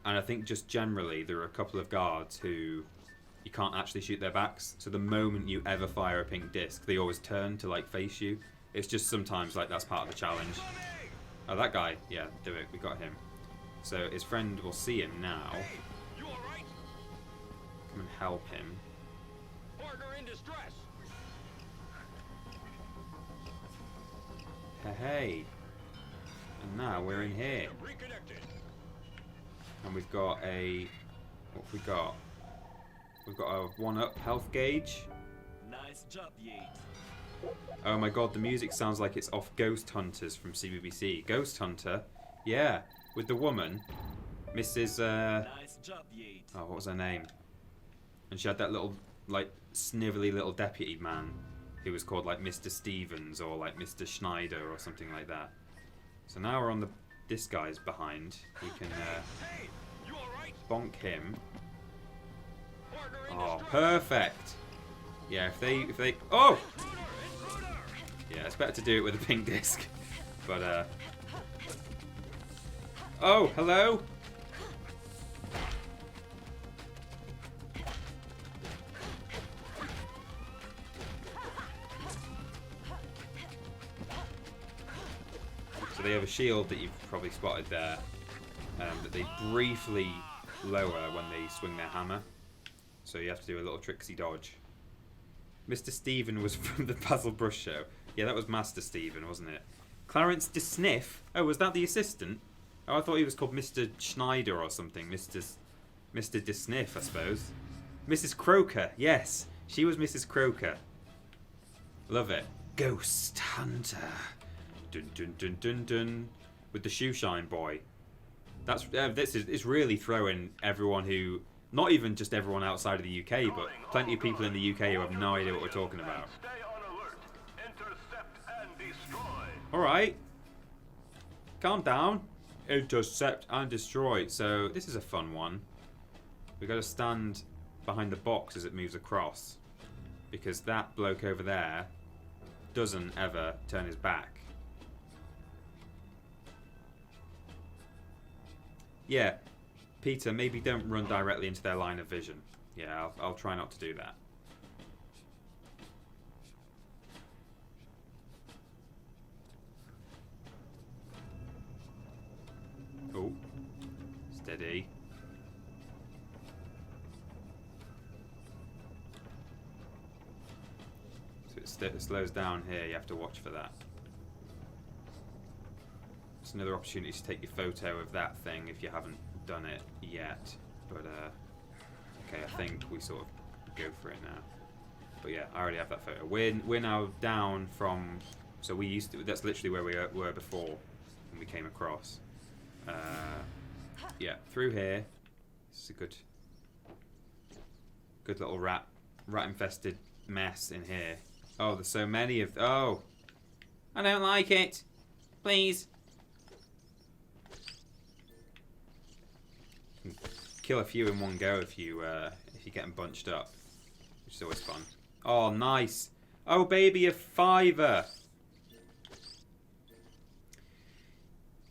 And I think just generally there are a couple of guards who you can't actually shoot their backs. So the moment you ever fire a pink disc, they always turn to like face you. It's just sometimes like that's part of the challenge. Oh, that guy, yeah, do it. We got him. So his friend will see him now. Hey, you all right? Come and help him. Partner in distress. Hey. And now we're in here. Reconnected. And we've got a... What have we got? We've got a 1-up health gauge. Nice job, Jade. Oh my god, the music sounds like it's off Ghost Hunters from CBBC. Ghost Hunter? Yeah, with the woman. Mrs. Nice job, Jade. Oh, what was her name? And she had that little, like, snivelly little deputy man who was called, like, Mr. Stevens or, like, Mr. Schneider or something like that. So now we're on the... This guy's behind. We can, Hey, you all right? bonk him. Partner in Oh, distress. perfect! Yeah, if they... Oh! Intruder! Yeah, it's better to do it with a pink disc. But, Oh, hello? So they have a shield that you've probably spotted there, that they briefly lower when they swing their hammer. So you have to do a little tricksy dodge. Mr. Stephen was from the Basil Brush show. Yeah, that was Master Stephen, wasn't it? Clarence DeSniff? Oh, was that the assistant? Oh, I thought he was called Mr. Schneider or something. Mr. DeSniff, I suppose. Mrs. Croker, yes. She was Mrs. Croker. Love it. Ghost Hunter. Dun dun dun dun dun. With the shoe shine boy. That's it's really throwing everyone who, not even just everyone outside of the UK, but plenty of people in the UK who have no idea what we're talking about. Stay on alert. Intercept and destroy. Alright. Calm down. Intercept and destroy. So this is a fun one. We've got to stand behind the box as it moves across. Because that bloke over there doesn't ever turn his back. Yeah, Peter, maybe don't run directly into their line of vision. Yeah, I'll try not to do that. Oh, steady. So it slows down here, you have to watch for that. It's another opportunity to take your photo of that thing if you haven't done it yet. But, okay, I think we sort of go for it now. But yeah, I already have that photo. We're now down from... So we used to... That's literally where we were before when we came across. Yeah, through here. This is a good little rat-infested mess in here. Oh, there's so many of... Oh! I don't like it! Please! Kill a few in one go if you get them bunched up, which is always fun. Oh, nice! Oh, baby, a $5.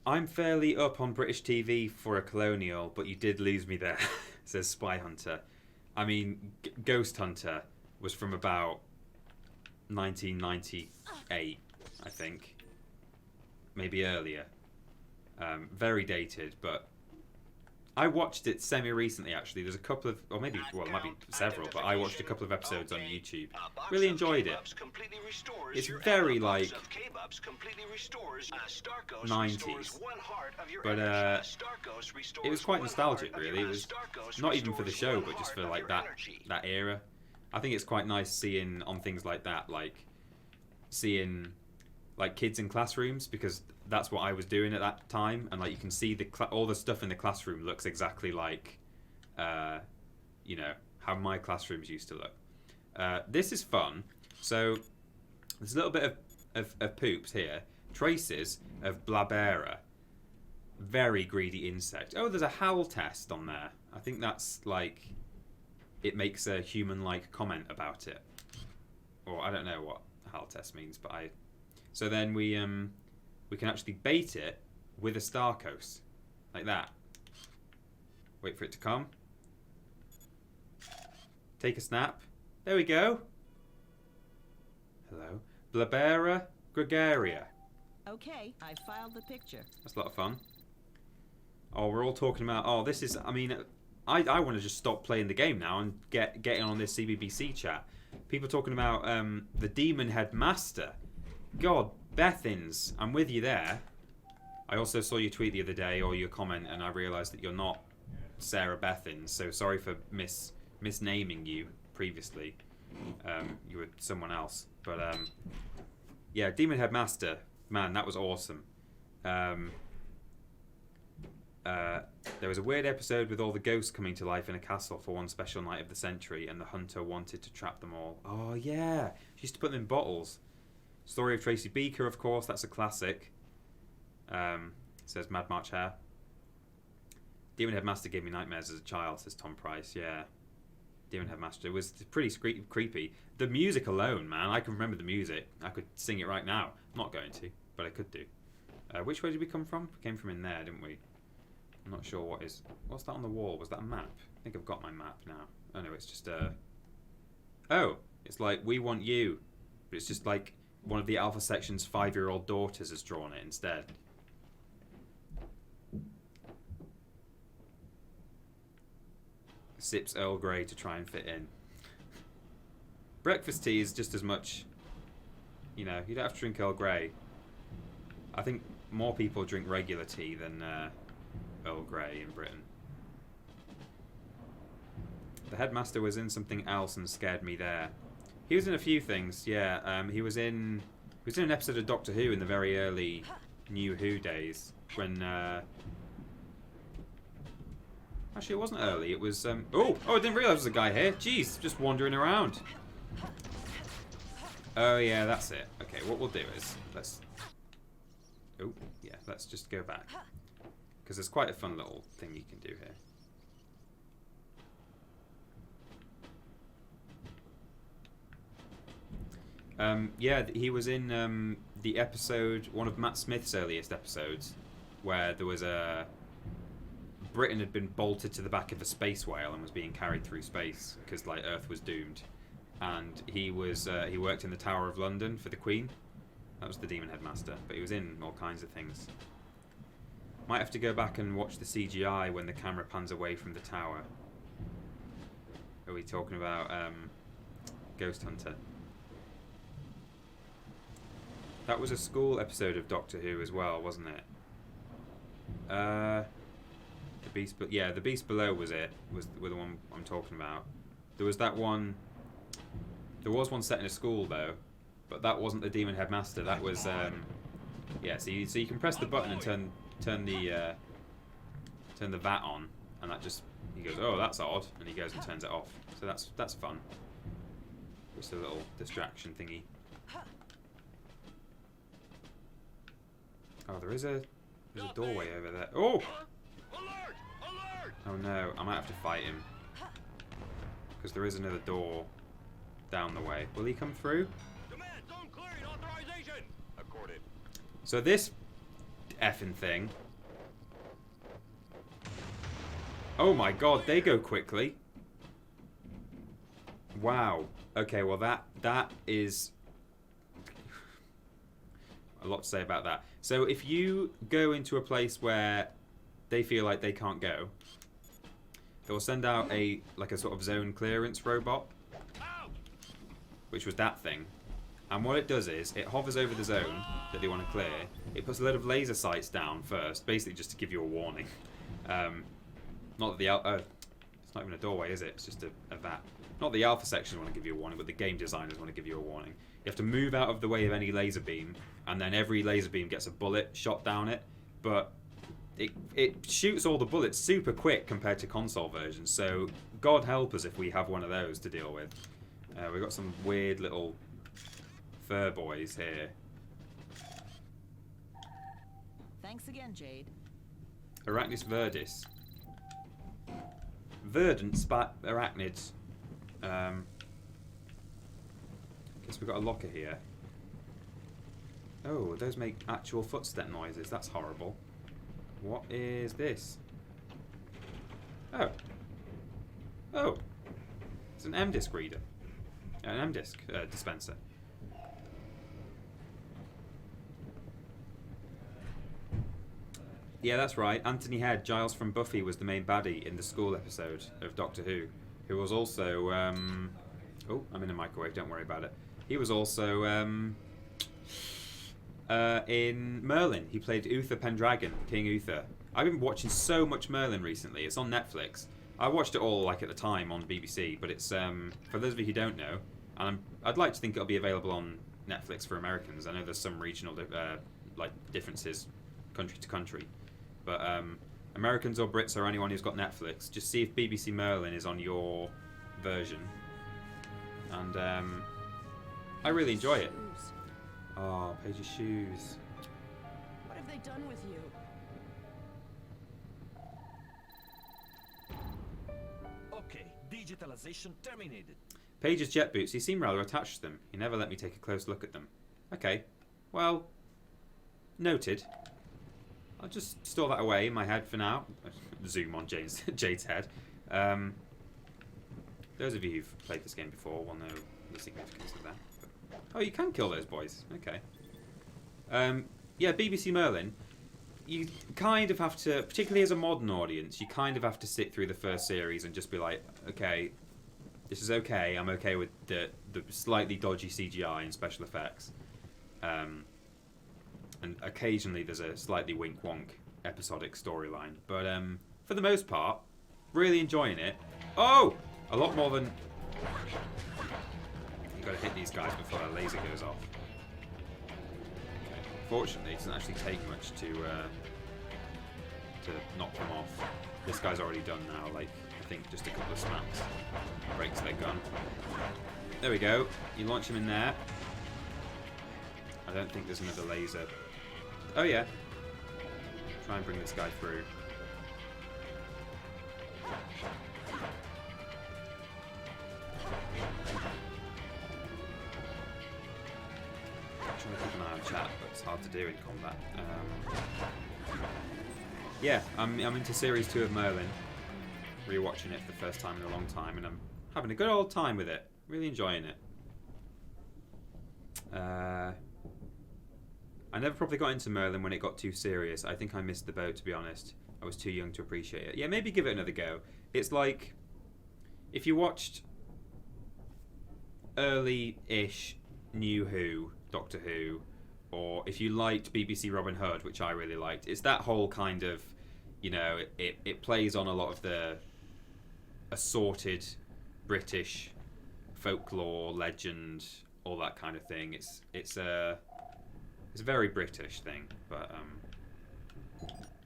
I'm fairly up on British TV for a colonial, but you did lose me there, says Spy Hunter. I mean, Ghost Hunter was from about 1998, I think. Maybe earlier. Very dated, but I watched it semi-recently, actually. There's a couple of, or maybe, well, it might be several, but I watched a couple of episodes on YouTube. Really enjoyed it. It's very, like, 90s. But, it was quite nostalgic, really. It was not even for the show, but just for, like, that era. I think it's quite nice seeing on things like that, like, seeing, like, kids in classrooms, because that's what I was doing at that time, and like you can see all the stuff in the classroom looks exactly like, you know, how my classrooms used to look. This is fun. So there's a little bit of poops here, traces of Blabera, very greedy insect. Oh, there's a howl test on there. I think that's like it makes a human-like comment about it. Or I don't know what Haltest means, but I... So then we can actually bait it with a Starkos. Like that. Wait for it to come. Take a snap. There we go. Hello. Blabera gregaria. Okay, I filed the picture. That's a lot of fun. Oh, we're all talking about... Oh, this is... I mean, I want to just stop playing the game now and get in on this CBBC chat. People talking about the Demon Headmaster. God, Bethins, I'm with you there. I also saw your tweet the other day, or your comment, and I realised that you're not Sarah Bethins, so sorry for misnaming you previously. You were someone else. But, yeah, Demon Headmaster. Man, that was awesome. There was a weird episode with all the ghosts coming to life in a castle for one special night of the century, and the hunter wanted to trap them all. Oh, yeah. She used to put them in bottles. Story of Tracy Beaker, of course. That's a classic. Says Mad March Hair. Demon Headmaster gave me nightmares as a child, says Tom Price. Yeah. Demon Headmaster. It was pretty creepy. The music alone, man. I can remember the music. I could sing it right now. I'm not going to, but I could do. Which way did we come from? We came from in there, didn't we? I'm not sure what is... What's that on the wall? Was that a map? I think I've got my map now. Oh, no, it's just a... Oh, it's like, we want you. But it's just like one of the Alpha Section's 5-year-old daughters has drawn it instead. Sips Earl Grey to try and fit in. Breakfast tea is just as much... You know, you don't have to drink Earl Grey. I think more people drink regular tea than... Earl Grey in Britain. The headmaster was in something else and scared me there. He was in a few things, yeah. He was in an episode of Doctor Who in the very early New Who days when. Actually, it wasn't early. It was. Oh, I didn't realise there was a guy here. Jeez, just wandering around. Oh yeah, that's it. Okay, what we'll do is let's. Oh yeah, let's just go back. Because there's quite a fun little thing you can do here. Yeah, he was in the episode, one of Matt Smith's earliest episodes, where there was a... Britain had been bolted to the back of a space whale and was being carried through space because like Earth was doomed. And he was he worked in the Tower of London for the Queen. That was the Demon Headmaster, but he was in all kinds of things. Might have to go back and watch the CGI when the camera pans away from the tower. Are we talking about Ghost Hunter? That was a school episode of Doctor Who as well, wasn't it? The Beast, yeah, the Beast Below was the one I'm talking about. There was that one. There was one set in a school though, but that wasn't the Demon Headmaster. That was yeah. So you can press the button and turn the VAT on, and that just he goes, oh, that's odd, and he goes and turns it off. So that's fun. Just a little distraction thingy. Oh, there's a doorway over there. Oh! Alert! Alert! Oh no, I might have to fight him because there is another door down the way. Will he come through? Demand zone clearing authorization. Accorded. So this effing thing. Oh my god, they go quickly. Wow. Okay, well that is a lot to say about that. So if you go into a place where they feel like they can't go, they'll send out a sort of zone clearance robot, which was that thing. And what it does is it hovers over the zone that they want to clear. It puts a load of laser sights down first, basically just to give you a warning. Not that the it's not even a doorway, is it? It's just a vat. Not the Alpha sections want to give you a warning, but the game designers want to give you a warning. You have to move out of the way of any laser beam, and then every laser beam gets a bullet shot down it. But it shoots all the bullets super quick compared to console versions. So God help us if we have one of those to deal with. We've got some weird little fur boys here. Thanks again, Jade. Arachnus verdis. Verdant spat arachnids Guess we've got a locker here. Oh, those make actual footstep noises. That's horrible. What is this? Oh. Oh. It's an M-disc reader. An M-disc dispenser. Yeah, that's right. Anthony Head, Giles from Buffy, was the main baddie in the school episode of Doctor Who was also... oh, I'm in a microwave, don't worry about it. He was also in Merlin. He played Uther Pendragon, King Uther. I've been watching so much Merlin recently. It's on Netflix. I watched it all like at the time on BBC, but it's for those of you who don't know, and I'd like to think it'll be available on Netflix for Americans. I know there's some regional like differences country to country, but Americans or Brits or anyone who's got Netflix, just see if BBC Merlin is on your version, and I really enjoy it. Oh, Paige's shoes. What have they done with you? Okay, digitalization terminated. Paige's jet boots, he seemed rather attached to them. He never let me take a close look at them. Okay, well, noted. I'll just store that away in my head for now. Zoom on Jade's head. Those of you who've played this game before will know the significance of that. But, oh, you can kill those boys. Okay. Yeah, BBC Merlin. You kind of have to, particularly as a modern audience, you kind of have to sit through the first series and just be like, okay, this is okay. I'm okay with the slightly dodgy CGI and special effects. And occasionally there's a slightly wink-wonk episodic storyline. But for the most part, really enjoying it. Oh! A lot more than... You've got to hit these guys before that laser goes off. Okay. Fortunately, it doesn't actually take much to knock them off. This guy's already done now, like, I think just a couple of smacks. Breaks their gun. There we go. You launch him in there. I don't think there's another laser. Oh yeah. Try and bring this guy through. I'm trying to keep an eye on chat, but it's hard to do in combat. Yeah, I'm into Series 2 of Merlin. Rewatching it for the first time in a long time, and I'm having a good old time with it. Really enjoying it. I never probably got into Merlin when it got too serious. I think I missed the boat, to be honest. I was too young to appreciate it. Yeah, maybe give it another go. It's like if you watched early-ish New Who, Doctor Who, or if you liked BBC Robin Hood, which I really liked. It's that whole kind of, you know, it plays on a lot of the assorted British folklore, legend, all that kind of thing. It's a very British thing, but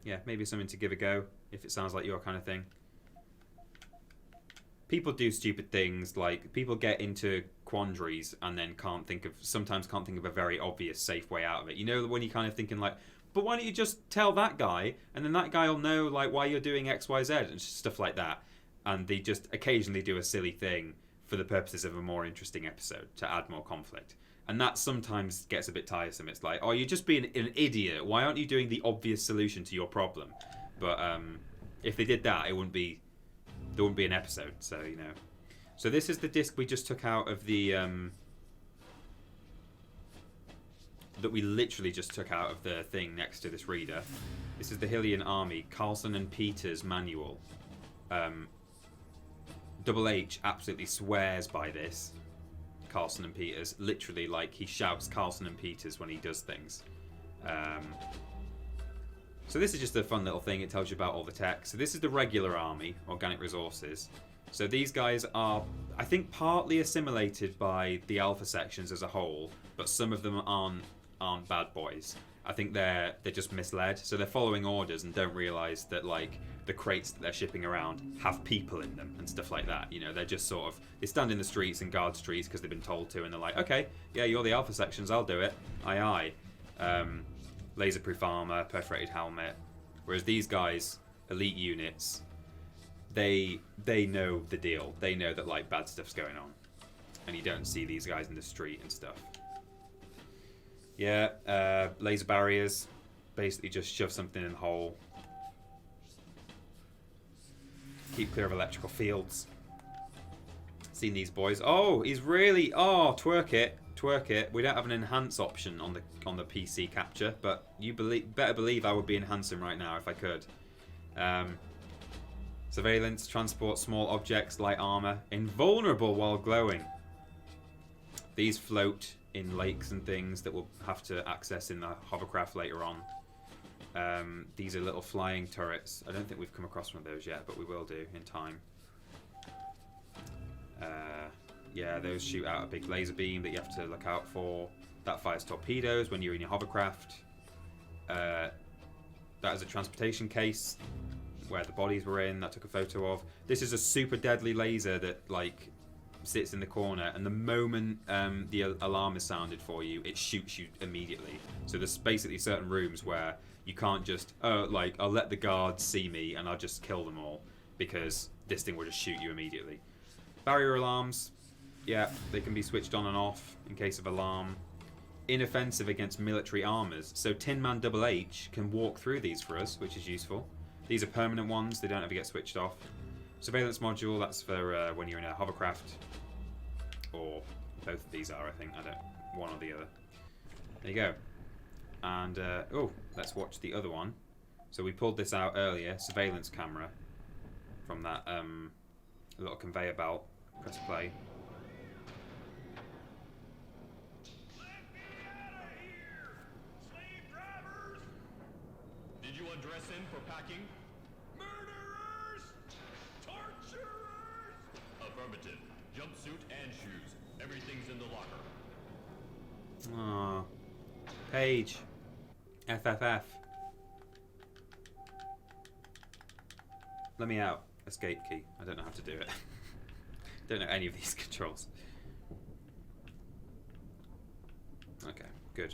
yeah, maybe something to give a go if it sounds like your kind of thing. People do stupid things, like people get into quandaries and then sometimes can't think of a very obvious safe way out of it. You know, when you're kind of thinking like, but why don't you just tell that guy and then that guy will know like why you're doing X, Y, Z and stuff like that. And they just occasionally do a silly thing for the purposes of a more interesting episode to add more conflict. And that sometimes gets a bit tiresome. It's like, oh, you're just being an idiot. Why aren't you doing the obvious solution to your problem? But if they did that, there wouldn't be an episode. So, you know. So this is the disc we just took out of the... that we literally just took out of the thing next to this reader. This is the Hylian Army, Carlson and Peters manual. Double H absolutely swears by this. Carlson and Peters, literally, like he shouts Carlson and Peters when he does things. So this is just a fun little thing. It tells you about all the tech. So this is the regular army, organic resources. So these guys are, I think, partly assimilated by the alpha sections as a whole, but some of them aren't bad boys. I think they're just misled. So they're following orders and don't realise that like the crates that they're shipping around have people in them and stuff like that. You know, they're just sort of, they stand in the streets and guard streets because they've been told to, and they're like, okay, yeah, you're the alpha sections, I'll do it. Aye aye. Laser-proof armour, perforated helmet. Whereas these guys, elite units, they know the deal. They know that like bad stuff's going on, and you don't see these guys in the street and stuff. Yeah, laser barriers. Basically, just shove something in the hole. Keep clear of electrical fields. Seen these boys? Oh, he's really. Oh, twerk it, twerk it. We don't have an enhance option on the PC capture, but you better believe I would be enhancing right now if I could. Surveillance, transport small objects, light armor, invulnerable while glowing. These float in lakes and things that we'll have to access in the hovercraft later on. These are little flying turrets. I don't think we've come across one of those yet, but we will do in time. Yeah, those shoot out a big laser beam that you have to look out for. That fires torpedoes when you're in your hovercraft. That is a transportation case where the bodies were in that I took a photo of. This is a super deadly laser that like sits in the corner, and the moment the alarm is sounded for you, it shoots you immediately. So there's basically certain rooms where you can't just like I'll let the guards see me and I'll just kill them all, because this thing will just shoot you immediately. Barrier alarms, yeah, they can be switched on and off in case of alarm. Inoffensive against military armors, so TINMAN Double H can walk through these for us, which is useful. These are permanent ones, they don't ever get switched off. Surveillance module, that's for when you're in a hovercraft. Or both of these are, I think. I don't, one or the other. There you go. And, oh, let's watch the other one. So we pulled this out earlier, surveillance camera, from that little conveyor belt. Press play. Did you undress him for packing? Murderers! Torturers! Affirmative. Jumpsuit and shoes. Everything's in the locker. Aww. Page. FFF. Let me out. Escape key. I don't know how to do it. Don't know any of these controls. Okay, good.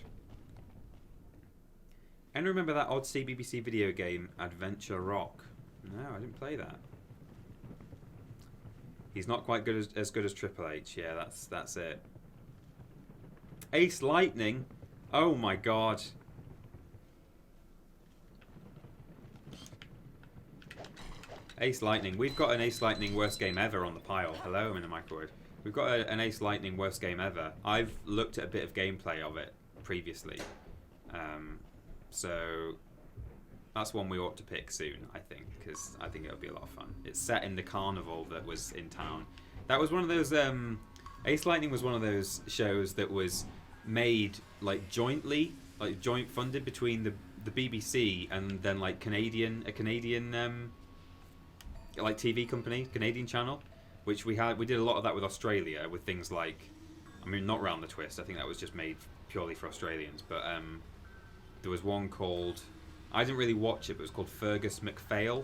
And remember that odd CBBC video game, Adventure Rock? No, I didn't play that. He's not quite as good as Triple H. Yeah, that's it. Ace Lightning. Oh my god. Ace Lightning. We've got an Ace Lightning worst game ever on the pile. Hello, I'm in the microwave. We've got an Ace Lightning worst game ever. I've looked at a bit of gameplay of it previously. So that's one we ought to pick soon, I think, because I think it'll be a lot of fun. It's set in the carnival that was in town. That was one of those... Ace Lightning was one of those shows that was made like jointly, like joint funded between the BBC and then like a Canadian like TV company, Canadian channel, which we did a lot of that with Australia with things like, I mean, not Round the Twist, I think that was just made purely for Australians, but there was one called, I didn't really watch it, but it was called Fergus MacPhail,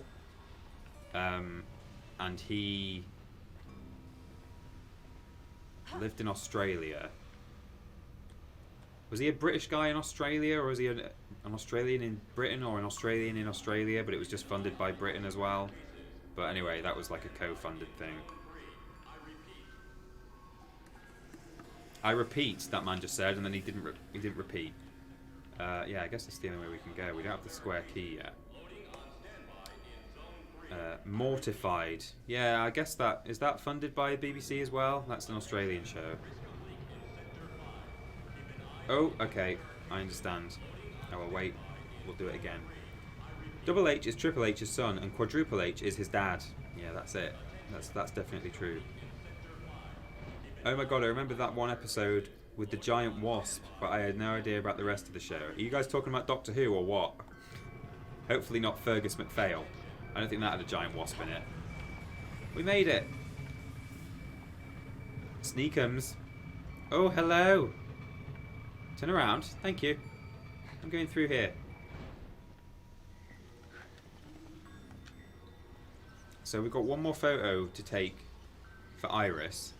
and he lived in Australia. Was he a British guy in Australia, or was he an Australian in Britain, or an Australian in Australia, but it was just funded by Britain as well? But anyway, that was like a co-funded thing. I repeat, that man just said, and then he didn't repeat. Yeah, I guess that's the only way we can go. We don't have the square key yet. Mortified. Yeah, I guess that... Is that funded by BBC as well? That's an Australian show. Oh, okay. I understand. Oh, well, wait. We'll do it again. Double H is Triple H's son, and Quadruple H is his dad. Yeah, that's it. That's definitely true. Oh my god, I remember that one episode with the giant wasp, but I had no idea about the rest of the show. Are you guys talking about Doctor Who or what? Hopefully not Fergus MacPhail. I don't think that had a giant wasp in it. We made it! Sneakums. Oh, hello! Turn around. Thank you. I'm going through here. So we've got one more photo to take for Iris.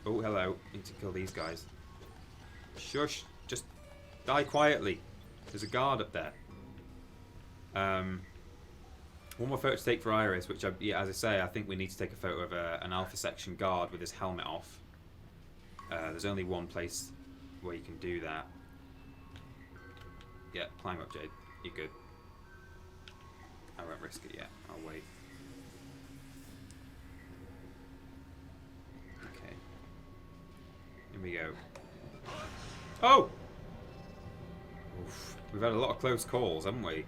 Oh, hello. Need to kill these guys. Shush. Just die quietly. There's a guard up there. One more photo to take for Iris, which, yeah, as I say, I think we need to take a photo of an Alpha Section guard with his helmet off. There's only one place where you can do that. Yeah, climb up, Jade. You're good. I won't risk it yet. I'll wait. Okay. Here we go. Oh! Oof. We've had a lot of close calls, haven't we?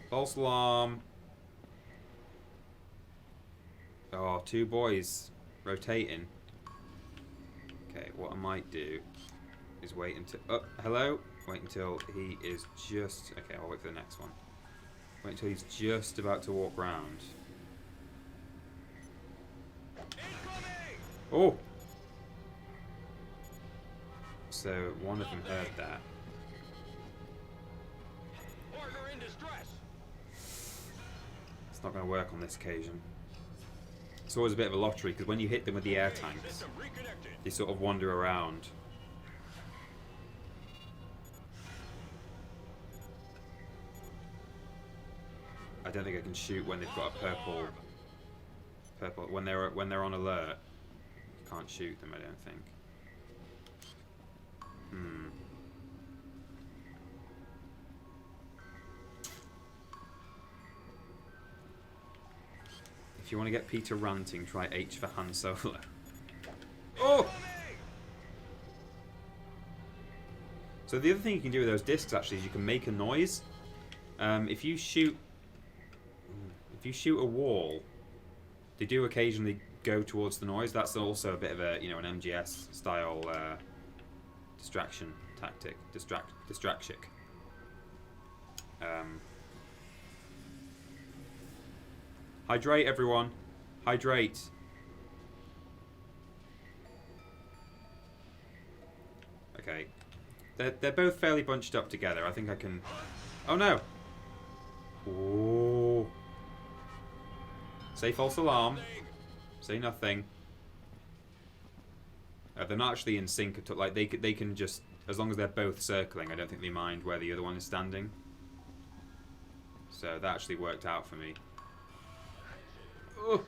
False alarm. Oh, two boys rotating. Okay, what I might do is wait until... Oh, hello? Wait until he is just... Okay, I'll wait for the next one. Wait until he's just about to walk round. Oh! So, one of them heard that. It's not going to work on this occasion. It's always a bit of a lottery, because when you hit them with the air tanks, they sort of wander around. I don't think I can shoot when they've got a purple. When they're on alert, you can't shoot them. I don't think. If you want to get Peter ranting, try H for Han Solo. Oh! So the other thing you can do with those discs actually is you can make a noise. If you shoot a wall, they do occasionally go towards the noise. That's also a bit of a, you know, an MGS style distraction tactic. Distraction. Hydrate, everyone. Hydrate. Okay. They're both fairly bunched up together. I think I can... Oh, no! Ooh. Say false alarm. Say nothing. They're not actually in sync at all. Like, they can just... As long as they're both circling, I don't think they mind where the other one is standing. So that actually worked out for me. Oh.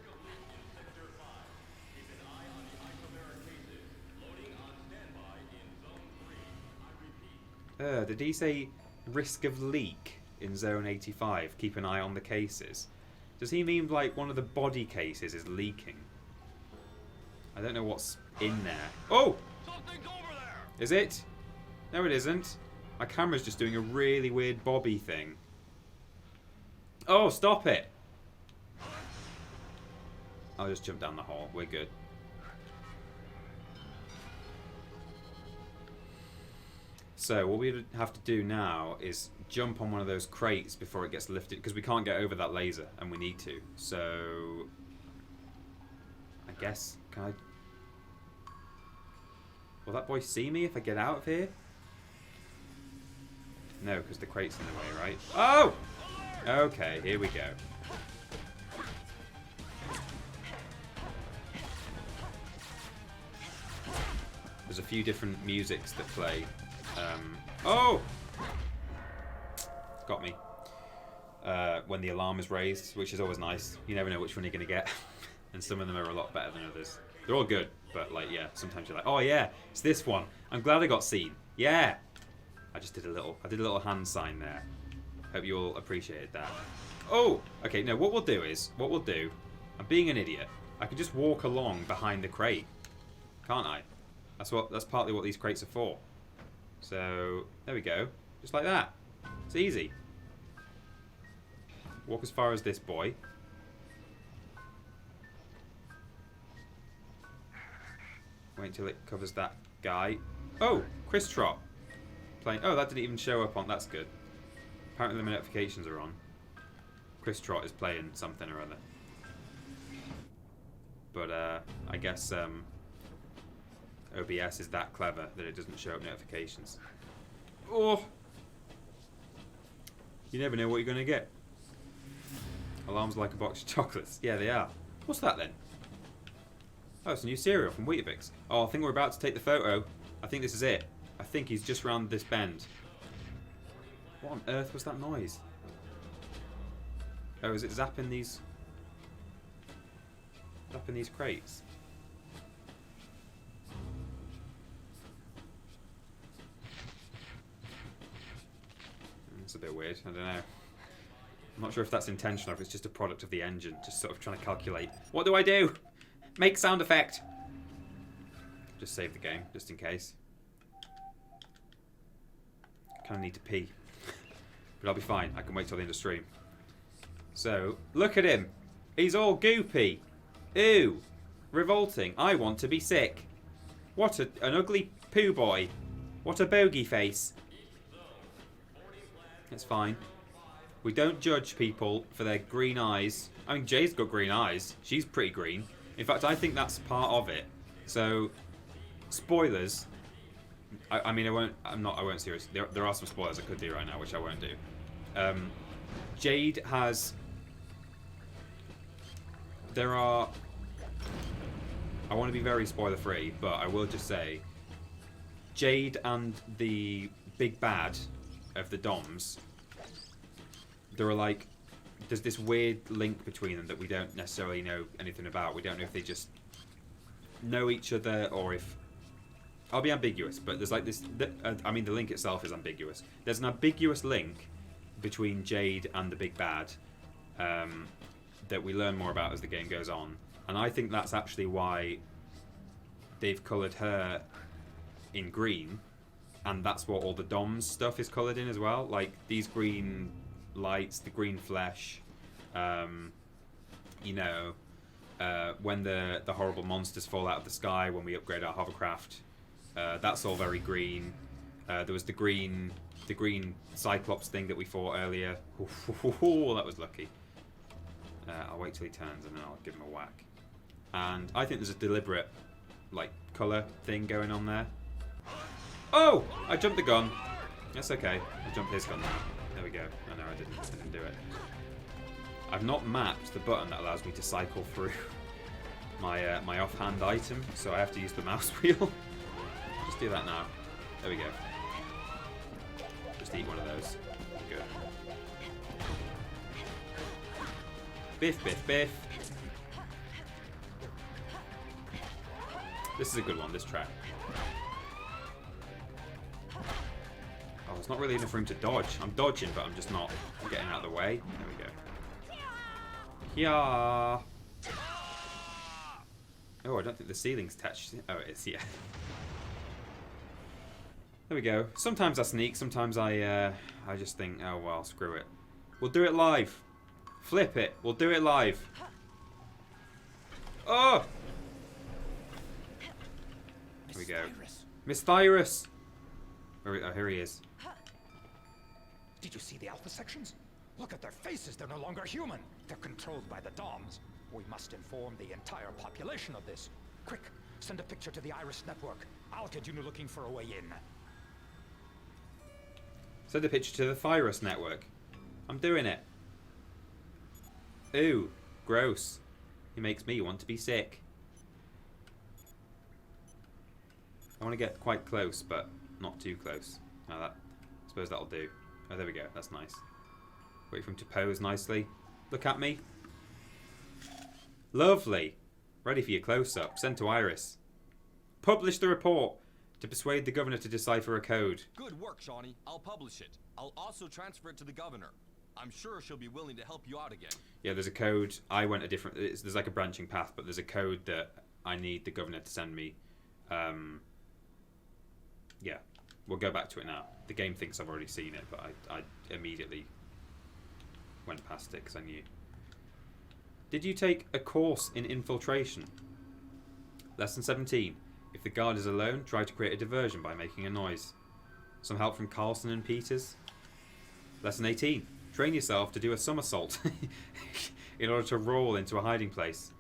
Did he say risk of leak in zone 85? Keep an eye on the cases. Does he mean like one of the body cases is leaking? I don't know what's in there. Oh! Something's over there. Is it? No, it isn't. My camera's just doing a really weird bobby thing. Oh, stop it! I'll just jump down the hole. We're good. So what we have to do now is jump on one of those crates before it gets lifted, because we can't get over that laser, and we need to. So I guess, can I... Will that boy see me if I get out of here? No, because the crate's in the way, right? Oh! Okay, here we go. There's a few different musics that play. Oh! Got me. When the alarm is raised, which is always nice. You never know which one you're going to get. And some of them are a lot better than others. They're all good, but like, yeah, sometimes you're like, oh yeah, it's this one. I'm glad I got seen. Yeah! I did a little hand sign there. Hope you all appreciated that. Oh! Okay, no, what we'll do, I'm being an idiot. I can just walk along behind the crate. Can't I? That's partly what these crates are for. So, there we go. Just like that. It's easy. Walk as far as this boy. Wait until it covers that guy. Oh! Chris Trot. Playing. Oh, that didn't even show up on. That's good. Apparently the notifications are on. Chris Trot is playing something or other. But, I guess, OBS is that clever that it doesn't show up notifications. Oh! You never know what you're going to get. Alarms like a box of chocolates. Yeah, they are. What's that then? Oh, it's a new cereal from Weetabix. Oh, I think we're about to take the photo. I think this is it. I think he's just round this bend. What on earth was that noise? Oh, is it zapping these? Zapping these crates? It's a bit weird. I don't know. I'm not sure if that's intentional or if it's just a product of the engine, just sort of trying to calculate. What do I do? Make sound effect. Just save the game, just in case. Kind of need to pee. But I'll be fine. I can wait till the end of stream. So, look at him. He's all goopy. Ew. Revolting. I want to be sick. What an ugly poo boy. What a bogey face. It's fine. We don't judge people for their green eyes. I mean, Jade's got green eyes. She's pretty green. In fact, I think that's part of it. So, spoilers. I mean, I won't serious. There are some spoilers I could do right now, which I won't do. Jade has... There are... I want to be very spoiler free, but I will just say Jade and the big bad of the Doms, there are like, there's this weird link between them that we don't necessarily know anything about. We don't know if they just know each other or if... I'll be ambiguous, but there's like this... I mean, the link itself is ambiguous. There's an ambiguous link between Jade and the big bad that we learn more about as the game goes on. And I think that's actually why they've coloured her in green. And that's what all the Doms stuff is coloured in as well. Like, these green lights, the green flesh, you know, when the horrible monsters fall out of the sky, when we upgrade our hovercraft, that's all very green. There was the green Cyclops thing that we fought earlier. That was lucky. I'll wait till he turns and then I'll give him a whack. And I think there's a deliberate, like, colour thing going on there. Oh! I jumped the gun. That's okay. I jumped his gun now. There we go. Oh no, I didn't do it. I've not mapped the button that allows me to cycle through my my offhand item, so I have to use the mouse wheel. Just do that now. There we go. Just eat one of those. Good. Biff, biff, biff. This is a good one, this track. Oh, there's not really enough room to dodge. I'm dodging, but I'm just not getting out of the way. There we go. Yeah. Oh, I don't think the ceiling's touched. Oh, it is, yeah. There we go. Sometimes I sneak, sometimes I just think, oh well, screw it. We'll do it live. Flip it. We'll do it live. Oh! Here we go. Miss Thyrus! Oh, here he is. Did you see the Alpha sections? Look at their faces. They're no longer human. They're controlled by the Doms. We must inform the entire population of this. Quick, send a picture to the Iris network. I'll get you looking for a way in. Send a picture to the Thyrus network. I'm doing it. Ooh, gross. He makes me want to be sick. I want to get quite close, but not too close. Oh, I suppose that'll do. Oh, there we go. That's nice. Wait for him to pose nicely. Look at me. Lovely. Ready for your close-up. Send to Iris. Publish the report to persuade the governor to decipher a code. Good work, Shauni. I'll publish it. I'll also transfer it to the governor. I'm sure she'll be willing to help you out again. Yeah, there's a code. I went a different... There's like a branching path, but there's a code that I need the governor to send me. Yeah, we'll go back to it now. The game thinks I've already seen it, but I immediately went past it because I knew. Did you take a course in infiltration? Lesson 17. If the guard is alone, try to create a diversion by making a noise. Some help from Carlson and Peters. Lesson 18. Train yourself to do a somersault in order to roll into a hiding place.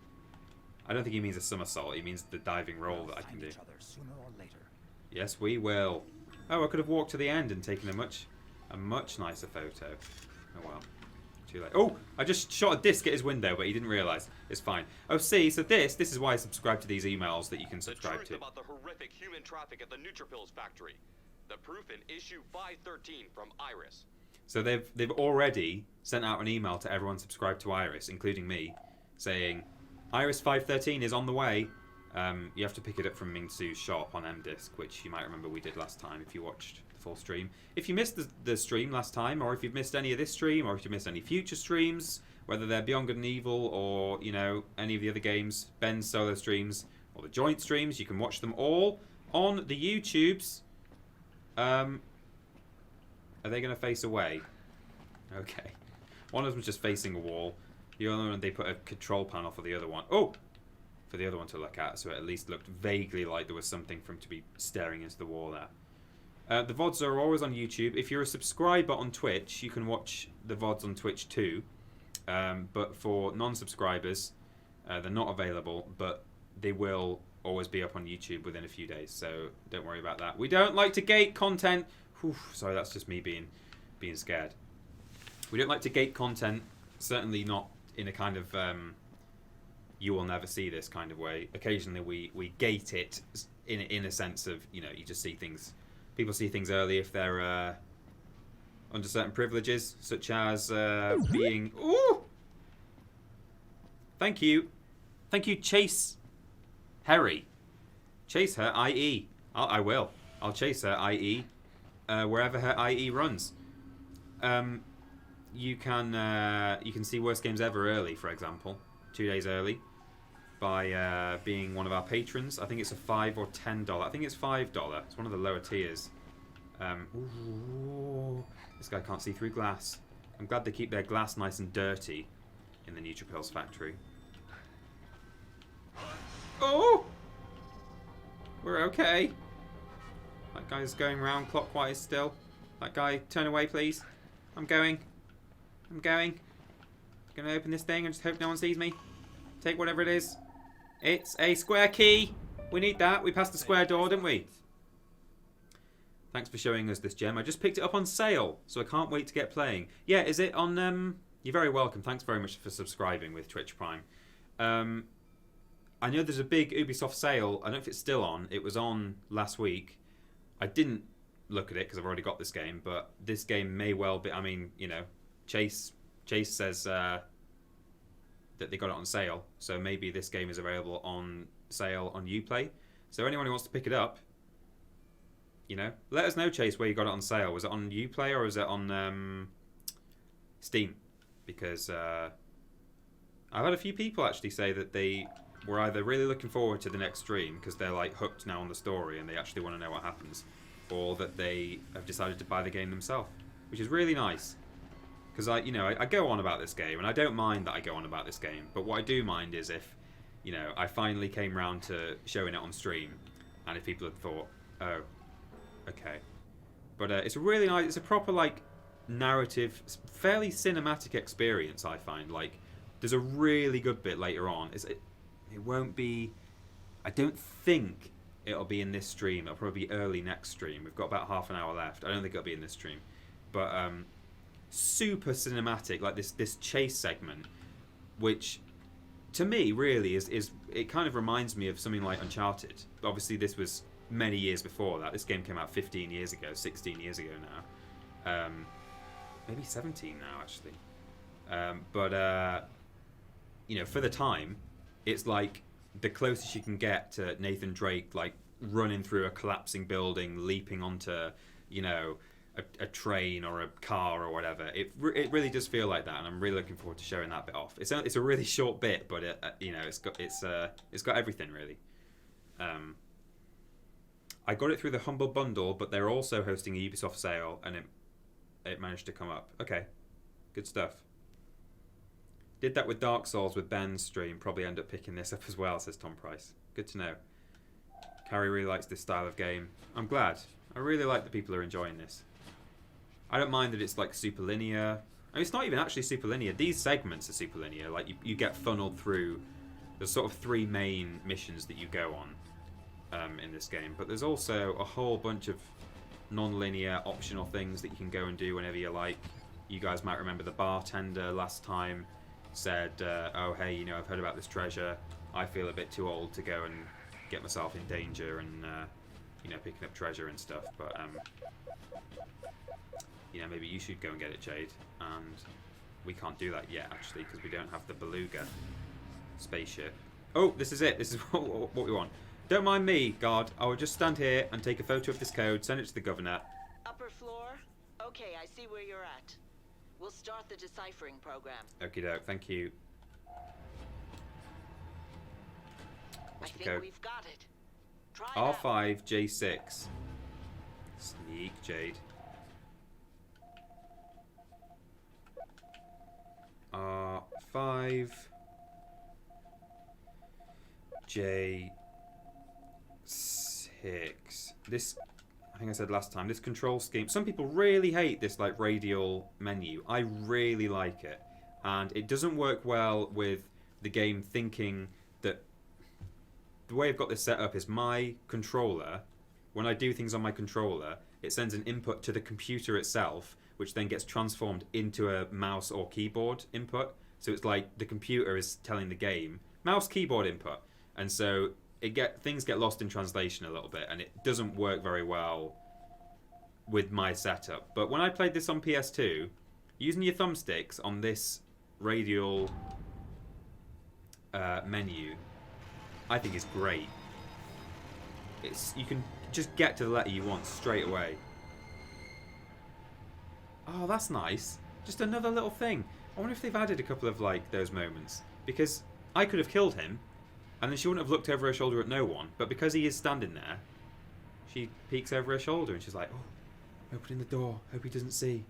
I don't think he means a somersault. He means the diving roll that I can do. Sooner or later. Yes, we will. Oh, I could have walked to the end and taken a much nicer photo. Oh well. Too late. Oh, I just shot a disc at his window, but he didn't realise. It's fine. Oh, see, so this is why I subscribe to these emails that you can subscribe the to. truth about the horrific human traffic at the Neutrophils factory. The proof in issue 513 from Iris. So they've already sent out an email to everyone subscribed to Iris, including me, saying Iris 513 is on the way. You have to pick it up from Ming-Su's shop on MDisc, which you might remember we did last time if you watched the full stream. If you missed the stream last time, or if you've missed any of this stream, or if you missed any future streams, whether they're Beyond Good and Evil or, you know, any of the other games, Ben's solo streams, or the joint streams, you can watch them all on the YouTubes. Are they going to face away? Okay. One of them's just facing a wall. The other one, they put a control panel for the other one. Oh! For the other one to look at, so it at least looked vaguely like there was something for him to be staring into the wall there. The VODs are always on YouTube. If you're a subscriber on Twitch, you can watch the VODs on Twitch too. But for non-subscribers, they're not available, but they will always be up on YouTube within a few days, so don't worry about that. We don't like to gate content. Whew, sorry, that's just me being scared. We don't like to gate content, certainly not in a kind of you will never see this kind of way. Occasionally we gate it in a sense of, you know, you just see things, people see things early if they're under certain privileges, such as being... Ooh! Thank you, Chase Harry. Chase her, IE. I will. I'll chase her, IE, wherever her IE runs. You can see Worst Games Ever early, for example, 2 days early, by being one of our patrons. I think it's a $5 or $10. I think it's $5. It's one of the lower tiers. Ooh, this guy can't see through glass. I'm glad they keep their glass nice and dirty in the Neutrophils factory. Oh! We're okay. That guy's going round clockwise still. That guy, turn away please. I'm going. Gonna open this thing and just hope no one sees me. Take whatever it is. It's a square key. We need that. We passed the square door, didn't we? Thanks for showing us this gem. I just picked it up on sale, so I can't wait to get playing. Yeah, is it on... You're very welcome. Thanks very much for subscribing with Twitch Prime. I know there's a big Ubisoft sale. I don't know if it's still on. It was on last week. I didn't look at it because I've already got this game, but this game may well be... I mean, you know, Chase says that they got it on sale, so maybe this game is available on sale on Uplay. So anyone who wants to pick it up, you know, let us know, Chase, where you got it on sale. Was it on Uplay or was it on Steam? Because I've had a few people actually say that they were either really looking forward to the next stream because they're like hooked now on the story and they actually want to know what happens, or that they have decided to buy the game themselves, which is really nice. Because I go on about this game, and I don't mind that I go on about this game. But what I do mind is if, you know, I finally came round to showing it on stream, and if people had thought, oh, okay. But it's a really nice, it's a proper like narrative, fairly cinematic experience. I find like there's a really good bit later on. It won't be. I don't think it'll be in this stream. It'll probably be early next stream. We've got about half an hour left. I don't think it'll be in this stream, but super cinematic, like this chase segment, which to me really is it kind of reminds me of something like Uncharted. Obviously this was many years before that. This game came out 15 years ago, 16 years ago now, maybe 17 now actually, but you know, for the time it's like the closest you can get to Nathan Drake like running through a collapsing building, leaping onto, you know, a train or a car or whatever. It really does feel like that, and I'm really looking forward to showing that bit off. It's a really short bit, but you know, it's got everything really. I got it through the Humble Bundle, but they're also hosting a Ubisoft sale, and it managed to come up. Okay, good stuff. Did that with Dark Souls with Ben's stream. Probably end up picking this up as well, says Tom Price. Good to know. Carrie really likes this style of game. I'm glad. I really like that people are enjoying this. I don't mind that it's like super linear. I mean, it's not even actually super linear. These segments are super linear. Like you get funneled through. There's sort of 3 main missions that you go on in this game, but there's also a whole bunch of non-linear optional things that you can go and do whenever you like. You guys might remember the bartender last time said, "Oh hey, you know, I've heard about this treasure. I feel a bit too old to go and get myself in danger and you know, picking up treasure and stuff. But you know, maybe you should go and get it, Jade. And we can't do that yet, actually, because we don't have the beluga spaceship. Oh, this is it. This is what we want. Don't mind me, guard. I will just stand here and take a photo of this code, send it to the governor. Upper floor? Okay, I see where you're at. We'll start the deciphering program. Okie doke, thank you. I What's the think code? we've got it. Try R5 J6. Sneak, Jade. R5 J6. This, I think I said last time, this control scheme. Some people really hate this like radial menu. I really like it, and it doesn't work well with the game thinking that the way I've got this set up is my controller. When I do things on my controller, it sends an input to the computer itself, which then gets transformed into a mouse or keyboard input. So it's like the computer is telling the game mouse keyboard input, and so things get lost in translation a little bit, and it doesn't work very well with my setup. But when I played this on PS2, using your thumbsticks on this radial menu, I think is great. You can just get to the letter you want straight away. Oh, that's nice. Just another little thing. I wonder if they've added a couple of like those moments, because I could have killed him and then she wouldn't have looked over her shoulder at no one, but because he is standing there, she peeks over her shoulder and she's like, oh, opening the door, hope he doesn't see.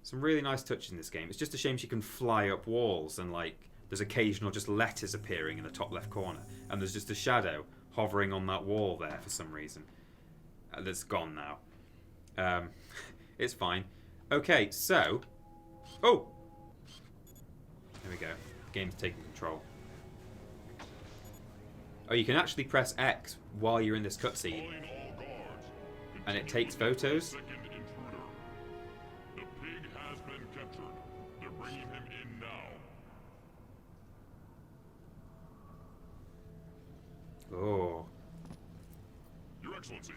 Some really nice touches in this game. It's just a shame she can fly up walls, and like there's occasional just letters appearing in the top left corner, and there's just a shadow hovering on that wall there for some reason. That's gone now. It's fine. Okay, so... Oh! There we go. The game's taking control. Oh, you can actually press X while you're in this cutscene. And it takes photos. The pig has been captured. They're bringing him in now. Oh. Your Excellency.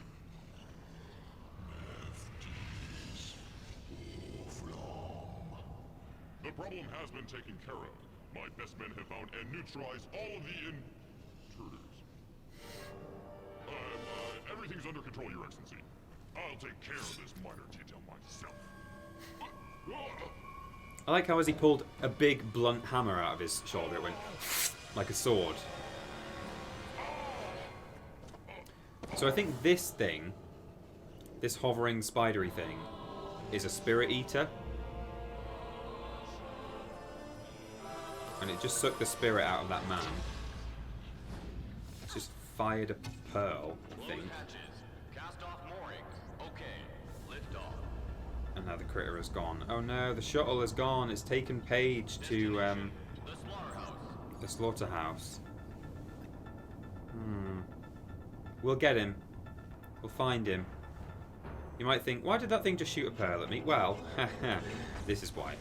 The problem has been taken care of. My best men have found and neutralized all of the intruders. Everything's under control, Your Excellency. I'll take care of this minor detail myself. I like how as he pulled a big blunt hammer out of his shoulder, it went like a sword. So I think this thing, this hovering spidery thing, is a spirit eater. And it just sucked the spirit out of that man. It's just fired a pearl, I think. Cast off moorings. Okay, lift off. And now the critter is gone. Oh no, the shuttle is gone. It's taken Paige to the slaughterhouse. We'll get him. We'll find him. You might think, why did that thing just shoot a pearl at me? Well, this is why.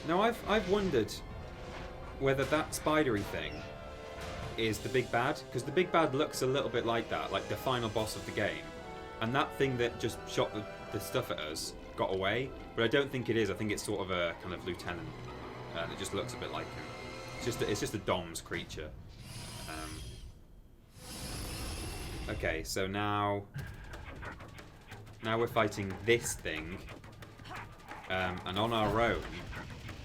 Now I've wondered whether that spidery thing is the big bad, because the big bad looks a little bit like that, like the final boss of the game, and that thing that just shot the stuff at us got away, but I don't think it is. I think it's sort of a kind of lieutenant that just looks a bit like him. It's just a DOMS creature. Okay, so now we're fighting this thing, and on our own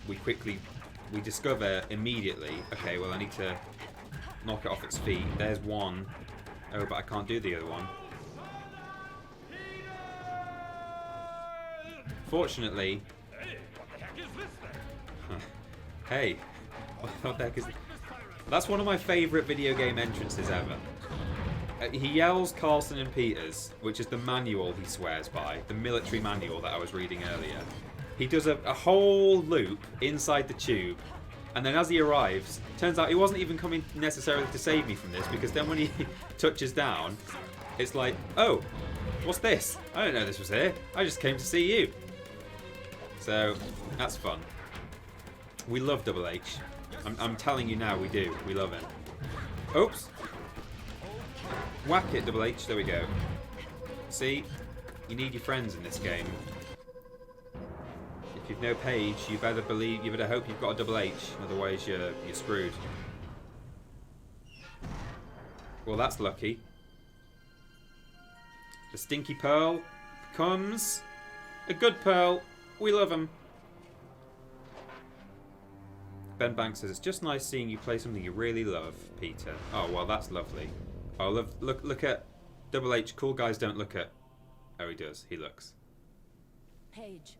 we discover immediately, okay, well I need to knock it off its feet. There's one. Oh, but I can't do the other one. Fortunately... Hey, what the heck is... That's one of my favourite video game entrances ever. He yells Carlson and Peters, which is the manual he swears by, the military manual that I was reading earlier. He does a whole loop inside the tube, and then as he arrives, turns out he wasn't even coming necessarily to save me from this, because then when he touches down, it's like, oh, what's this? I didn't know this was here. I just came to see you. So, that's fun. We love Double H. I'm telling you now, we do. We love it. Oops. Whack it, Double H. There we go. See? You need your friends in this game. If you've no Paige, you better hope you've got a Double H. Otherwise, you're screwed. Well, that's lucky. The Stinky Pearl becomes a good Pearl. We love him. Ben Banks says, it's just nice seeing you play something you really love, Peter. Oh, well, that's lovely. Oh, look at Double H. Cool guys don't look at... Oh, he does. He looks. Paige.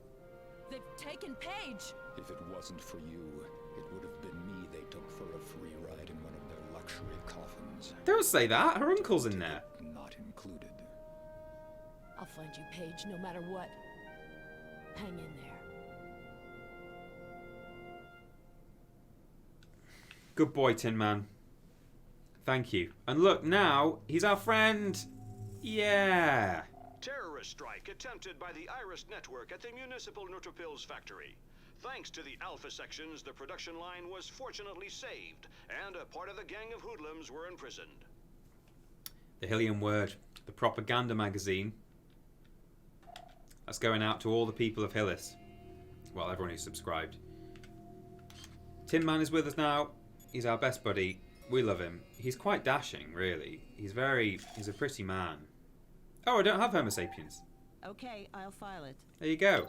They've taken Paige! If it wasn't for you, it would have been me they took for a free ride in one of their luxury coffins. Don't say that. Her uncle's in there. Not included. I'll find you, Paige, no matter what. Hang in there. Good boy, Tin Man. Thank you. And look, now, he's our friend. Yeah. Terrorist strike attempted by the Iris network at the municipal Neutrophils factory. Thanks to the Alpha sections, the production line was fortunately saved, and a part of the gang of hoodlums were imprisoned. The Hillian Word, the propaganda magazine. That's going out to all the people of Hillis. Well, everyone who's subscribed. Tin Man is with us now. He's our best buddy. We love him. He's quite dashing, really. He's a pretty man. Oh, I don't have Homo sapiens. Okay, I'll file it. There you go.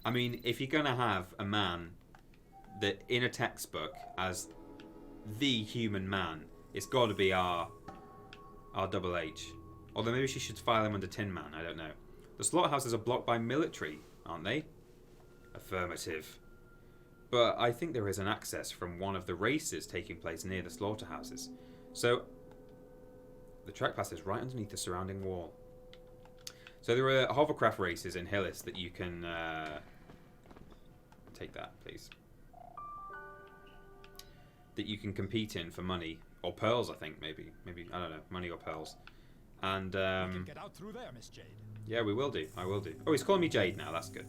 I mean, if you're going to have a man that in a textbook as the human man, it's got to be our Double H. Although maybe she should file him under Tin Man, I don't know. The slaughterhouses are blocked by military, aren't they? Affirmative. But I think there is an access from one of the races taking place near the slaughterhouses. So, the track passes right underneath the surrounding wall. So there are hovercraft races in Hillis that you can... take that, please. That you can compete in for money. Or pearls, I think, maybe. Maybe, I don't know, money or pearls. And, we can get out through there, Miss Jade. Yeah, we will do. I will do. Oh, he's calling me Jade now. That's good.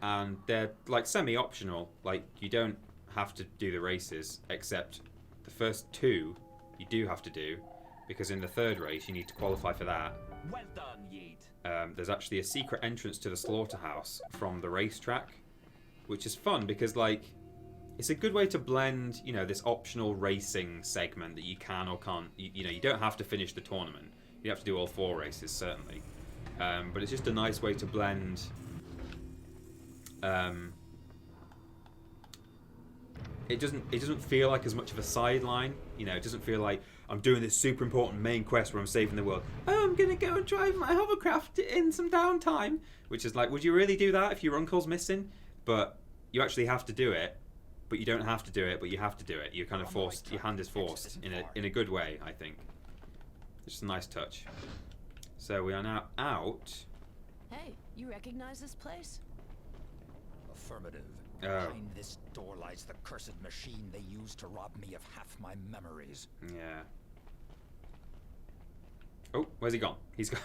And they're like semi-optional. Like you don't have to do the races, except the first two you do have to do, because in the third race you need to qualify for that. Well done, Jade. There's actually a secret entrance to the slaughterhouse from the racetrack, which is fun because like it's a good way to blend, you know, this optional racing segment that you can or can't. You know, you don't have to finish the tournament. You have to do all 4 races certainly, but it's just a nice way to blend. It doesn't feel like as much of a sideline, you know. It doesn't feel like I'm doing this super important main quest where I'm saving the world. Oh, I'm gonna go and drive my hovercraft in some downtime, which is like, would you really do that if your uncle's missing? But you actually have to do it, but you don't have to do it, but you have to do it. You're kind of forced. Your hand is forced in a good way, I think. It's just a nice touch. So we are now out. Hey, you recognize this place? Affirmative. Oh. Behind this door lies the cursed machine they used to rob me of half my memories. Yeah. Oh, where's he gone? He's gone.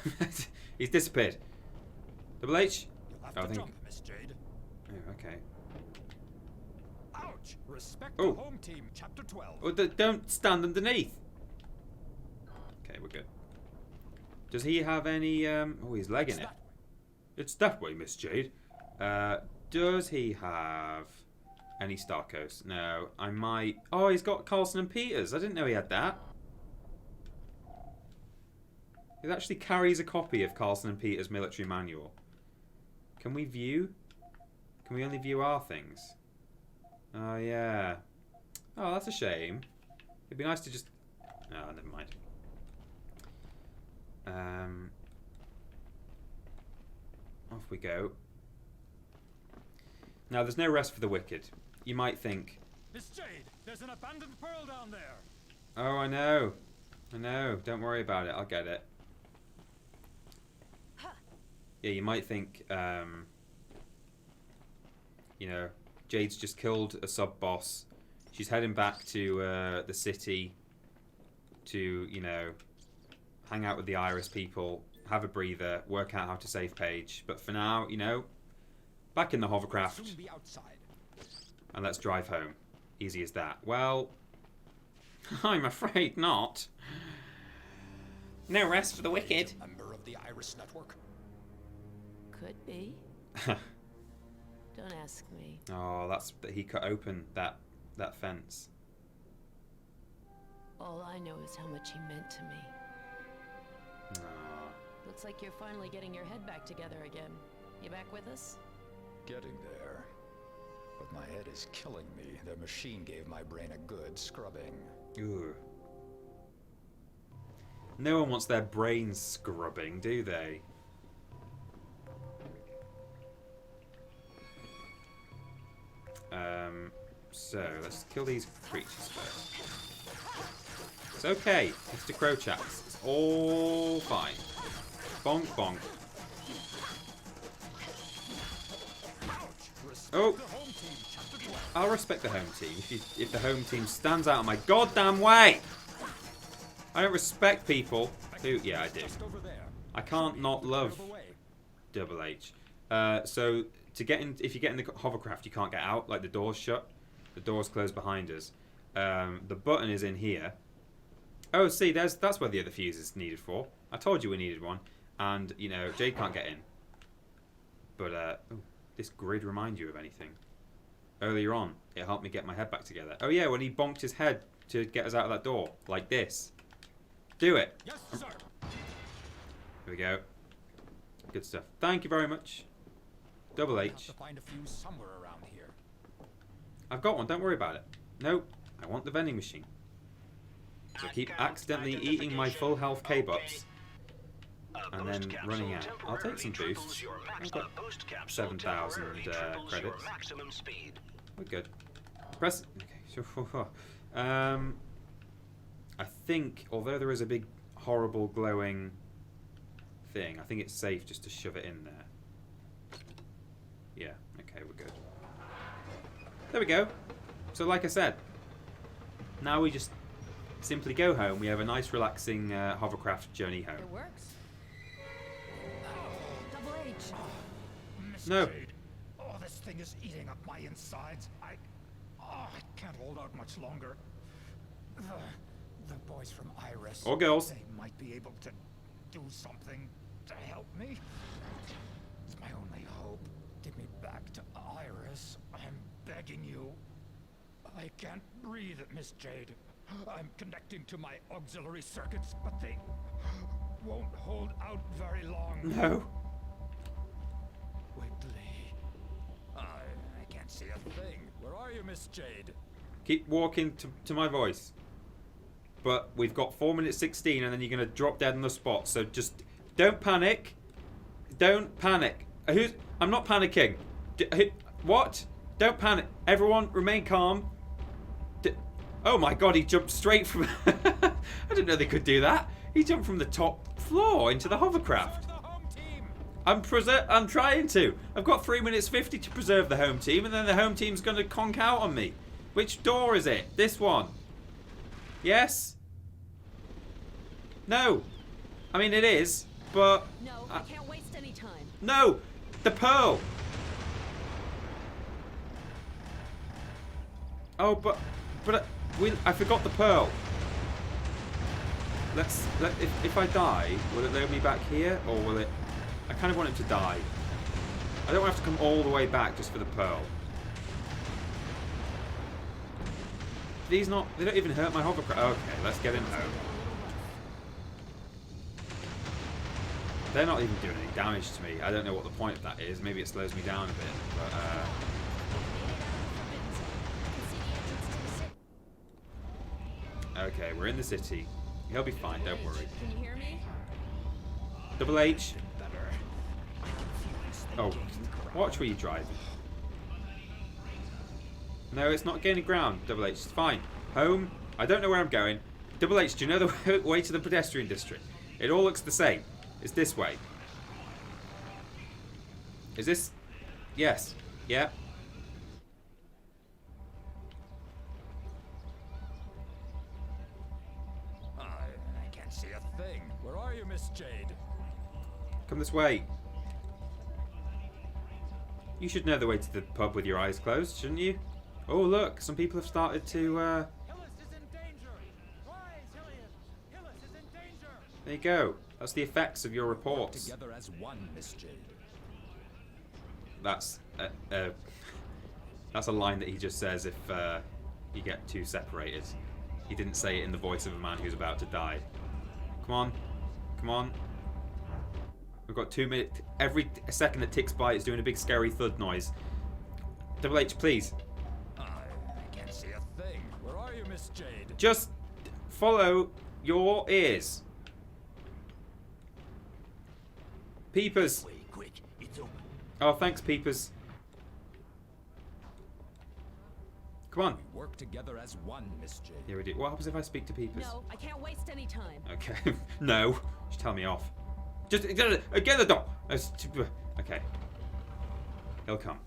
He's disappeared. Double H? You'll have to jump, Miss Jade. Oh, okay. Ouch! Respect Oh. the home team, chapter 12. Oh, don't stand underneath. Okay, we're good. Does he have any, oh, he's legging it. It's that way, Miss Jade. Does he have any Starcoast? No, I might... Oh, he's got Carlson and Peters. I didn't know he had that. He actually carries a copy of Carlson and Peters' military manual. Can we view? Can we only view our things? Oh, yeah. Oh, that's a shame. It'd be nice to just... Oh, never mind. Off we go. Now, there's no rest for the wicked. You might think... Miss Jade, there's an abandoned pearl down there. Oh, I know. I know. Don't worry about it. I'll get it. Yeah, you might think, you know, Jade's just killed a sub-boss. She's heading back to the city to, you know, hang out with the Iris people, have a breather, work out how to save Paige. But for now, you know, back in the hovercraft. Soon be outside. And let's drive home. Easy as that. Well, I'm afraid not. No rest for the wicked. Member of the Iris Network? Could be. Don't ask me. Oh, that's he cut open that fence. All I know is how much he meant to me. Oh. Looks like you're finally getting your head back together again. You back with us? Getting there. But my head is killing me. The machine gave my brain a good scrubbing. Ooh. No one wants their brains scrubbing, do they? So let's kill these creatures first. It's okay, Mr. Crowchaps. It's all fine. Bonk, bonk. Oh! I'll respect the home team if the home team stands out of my goddamn way! I don't respect people who... Yeah, I do. I can't not love Double H. So, to get in, if you get in the hovercraft, you can't get out. Like, the door's shut. The door's closed behind us. The button is in here. Oh, see, that's where the other fuse is needed for. I told you we needed one. And, you know, Jade can't get in. But, ooh, this grid remind you of anything? Earlier on, it helped me get my head back together. Oh, yeah, when he bonked his head to get us out of that door. Like this. Do it. Yes, sir. Here we go. Good stuff. Thank you very much. Double H. Have to find a fuse somewhere around here. I've got one. Don't worry about it. Nope. I want the vending machine. So I keep accidentally eating my full health K-Bucks. And then running out. I'll take some boosts. I've got 7,000 credits. We're good. Press... Okay. Sure. I think, although there is a big, horrible, glowing thing, I think it's safe just to shove it in there. Yeah, okay, we're good. There we go. So like I said, now we just simply go home. We have a nice, relaxing hovercraft journey home. It works. Double H. Miss No. Jade. Oh, this thing is eating up my insides. I can't hold out much longer. The boys from Iris. Or girls. They might be able to do something to help me. It's my only hope. Get me back to Iris. I'm begging you. I can't breathe, Miss Jade. I'm connecting to my auxiliary circuits, but they won't hold out very long. No. Wiggly. I can't see a thing. Where are you, Miss Jade? Keep walking to my voice. But we've got 4 minutes 16 and then you're going to drop dead on the spot. So just don't panic. Don't panic. I'm not panicking. What? Don't panic. Everyone remain calm. Oh my god, he jumped straight from... I didn't know they could do that. He jumped from the top floor into the hovercraft. I'm trying to. I've got 3 minutes 50 to preserve the home team and then the home team's going to conk out on me. Which door is it? This one. Yes? No. I mean, it is, but... No, I can't waste any time. No! The pearl! Oh, but I forgot the pearl. If I die, will it load me back here, or will it... I kind of want him to die. I don't want to have to come all the way back just for the pearl. These not... They don't even hurt my hovercraft. Okay, let's get in home. They're not even doing any damage to me. I don't know what the point of that is. Maybe it slows me down a bit, but... Okay, we're in the city. He'll be fine, don't worry. Can you hear me? Double H. Oh, watch where you're driving. No, it's not gaining ground, Double H. It's fine. Home. I don't know where I'm going. Double H, do you know the way to the pedestrian district? It all looks the same. It's this way. Is this... Yes. Yeah. I can't see a thing. Where are you, Miss Jade? Come this way. You should know the way to the pub with your eyes closed, shouldn't you? Oh, look, some people have started to... Hillis is in danger! Rise, Hillian! Hillis is in danger! There you go. That's the effects of your reports. Together as one, Miss Jade. That's a line that he just says if you get too separated. He didn't say it in the voice of a man who's about to die. Come on. Come on. We've got 2 minutes. Every second that ticks by, it's doing a big scary thud noise. Double H, please. I can't see a thing. Where are you, Miss Jade? Just follow your ears. Peepers. Wait, quick, it's open. Oh, thanks, Peepers. Come on. We work together as one, Miss Jade. Here we do. What happens if I speak to Peepers? No, I can't waste any time. Okay. No. Just tell me off. Just get the door. Okay. He'll come.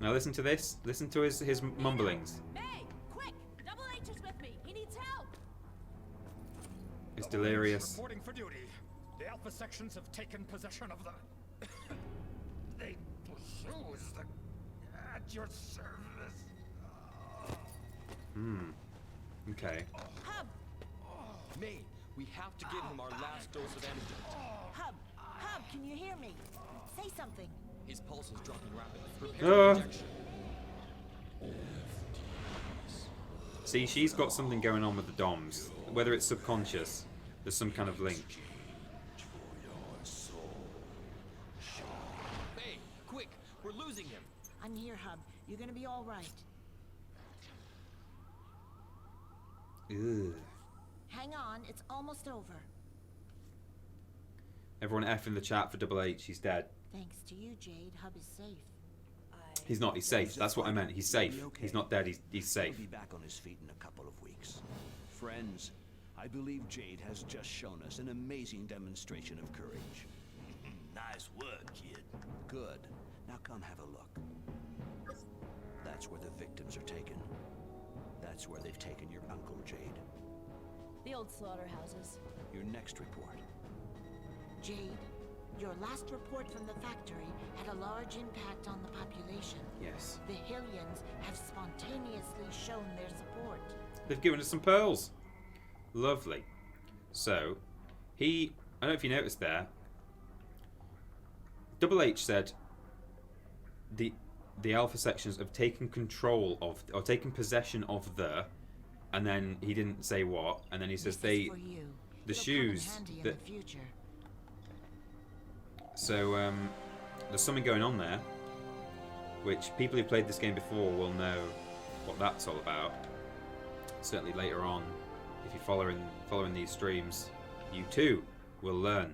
Now listen to this. Listen to his mumblings. May, quick! Double H is with me. He needs help. It's delirious. Reporting for duty. The Alpha sections have taken possession of the... they shoes at your service. Okay. Hub! May, we have to give him our last dose of antidote. Hub! Hub, can you hear me? Say something. His pulse is dropping rapidly. Prepare injection. See, she's got something going on with the DOMs. Whether it's subconscious, there's some kind of link. May, quick, we're losing him. I'm here, Hub. You're gonna be all right. Ugh. Hang on, it's almost over. Everyone F in the chat for Double H. He's dead. Thanks to you, Jade, Hub is safe. He's not. He's safe. That's what I meant. He's safe. He's not dead. He's safe. He'll be back on his feet in a couple of weeks. Friends, I believe Jade has just shown us an amazing demonstration of courage. Nice work, kid. Good. Now come have a look. That's where the victims are taken. That's where they've taken your uncle, Jade. The old slaughterhouses. Your next report. Jade, your last report from the factory had a large impact on the population. Yes. The Hillians have spontaneously shown their support. They've given us some pearls. Lovely. So, I don't know if you noticed there. Double H said the Alpha sections have taken control of, or taken possession of the, and then he didn't say what, and then he says This is for you. the It'll shoes come in handy in that. the future. So there's something going on there, which people who played this game before will know what that's all about. Certainly later on, if you're following these streams, you too will learn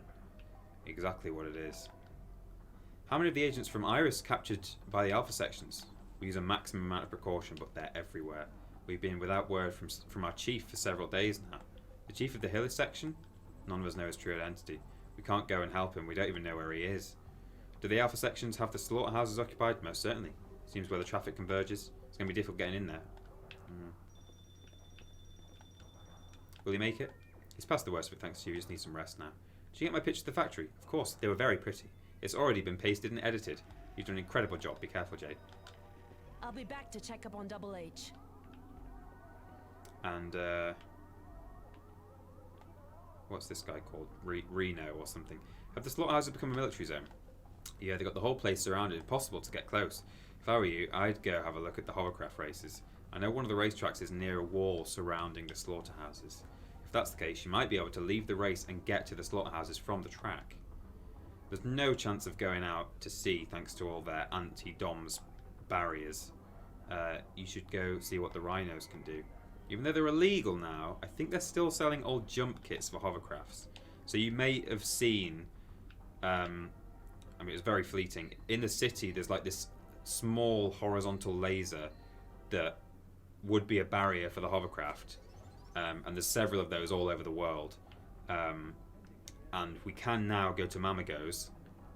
exactly what it is. How many of the agents from Iris captured by the Alpha sections? We use a maximum amount of precaution, but they're everywhere. We've been without word from our chief for several days now. The chief of the Hillis section? None of us know his true identity. We can't go and help him. We don't even know where he is. Do the Alpha sections have the slaughterhouses occupied? Most certainly. Seems where the traffic converges. It's going to be difficult getting in there. Will he make it? He's past the worst of it, thanks to you. He just needs some rest now. Did you get my picture of the factory? Of course. They were very pretty. It's already been pasted and edited. You've done an incredible job. Be careful, Jade. I'll be back to check up on Double H. And, what's this guy called? Reno or something. Have the slaughterhouses become a military zone? Yeah, they got the whole place surrounded. Impossible to get close. If I were you, I'd go have a look at the hovercraft races. I know one of the racetracks is near a wall surrounding the slaughterhouses. If that's the case, you might be able to leave the race and get to the slaughterhouses from the track. There's no chance of going out to sea thanks to all their anti-DOMS barriers. You should go see what the rhinos can do. Even though they're illegal now, I think they're still selling old jump kits for hovercrafts. So you may have seen, I mean, it was very fleeting. In the city, there's like this small horizontal laser that would be a barrier for the hovercraft. And there's several of those all over the world. And we can now go to Mamago's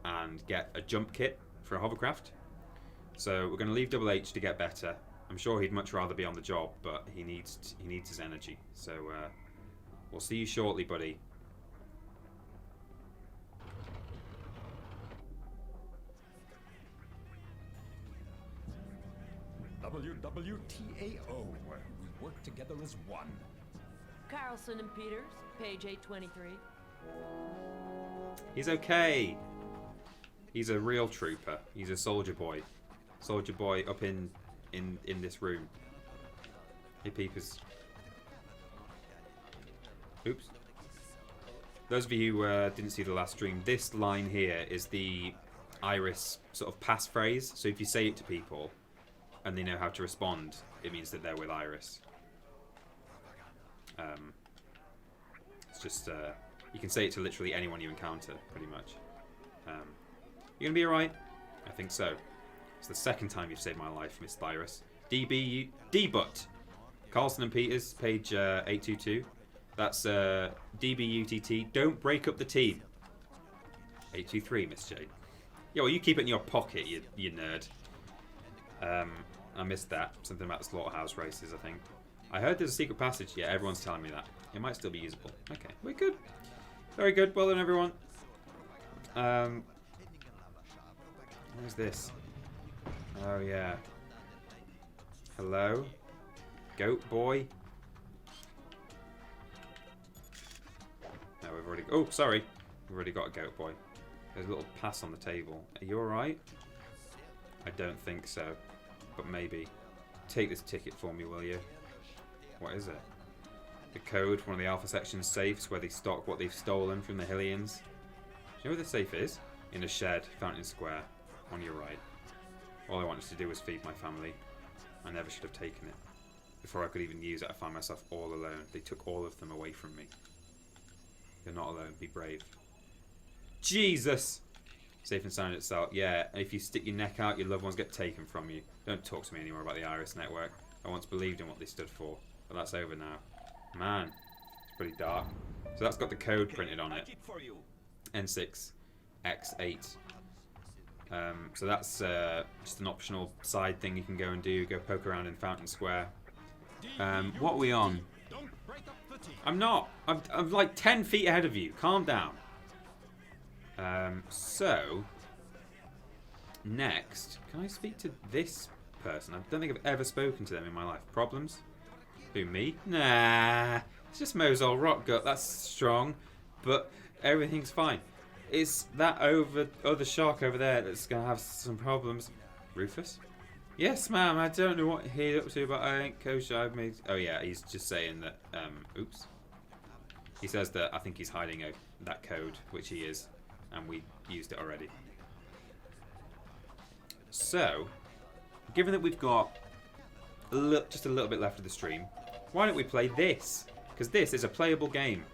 and get a jump kit for a hovercraft. So we're going to leave Double H to get better. I'm sure he'd much rather be on the job, but he needs his energy. So we'll see you shortly, buddy. WWTAO. We work together as one. Carlson and Peters, page 823. He's okay. He's a real trooper. He's a soldier boy. Soldier boy up in this room. Hey, peepers. Oops. Those of you who didn't see the last stream, this line here is the Iris sort of passphrase. So if you say it to people and they know how to respond, it means that they're with Iris. It's just, you can say it to literally anyone you encounter, pretty much. You gonna be alright? I think so. It's the second time you've saved my life, Miss Thyrus. D-Butt. Carlson and Peters, page 822. That's DBUTT. Don't break up the team. 823, Miss Jade. Yeah, well, you keep it in your pocket, you nerd. I missed that. Something about the slaughterhouse races, I think. I heard there's a secret passage. Yeah, everyone's telling me that. It might still be usable. Okay, we're good. Very good. Well done, everyone. Where's this? Oh, yeah. Hello? Goat boy? No, we've already... Oh, sorry. We've already got a goat boy. There's a little pass on the table. Are you alright? I don't think so. But maybe. Take this ticket for me, will you? What is it? The code for one of the Alpha Section safes where they stock what they've stolen from the Hillians. Do you know where the safe is? In a shed, Fountain Square. On your right. All I wanted to do was feed my family. I never should have taken it. Before I could even use it, I found myself all alone. They took all of them away from me. You're not alone. Be brave. Jesus! Safe and sound itself. Yeah, if you stick your neck out, your loved ones get taken from you. Don't talk to me anymore about the Iris Network. I once believed in what they stood for. But that's over now. Man, it's pretty dark. So that's got the code printed on it. N6X8. So that's just an optional side thing you can go and do. Go poke around in Fountain Square. What are we on? I'm not. I'm like 10 feet ahead of you. Calm down. So, next, can I speak to this person? I don't think I've ever spoken to them in my life. Problems? Who, me? Nah. It's just Mo's old rock gut. That's strong. But everything's fine. Is that other shark over there that's going to have some problems? Rufus? Yes, ma'am. I don't know what he's up to, but I ain't kosher. I've made... Oh, yeah. He's just saying that... oops. He says that I think he's hiding that code, which he is. And we used it already. So, given that we've got just a little bit left of the stream, why don't we play this? Because this is a playable game.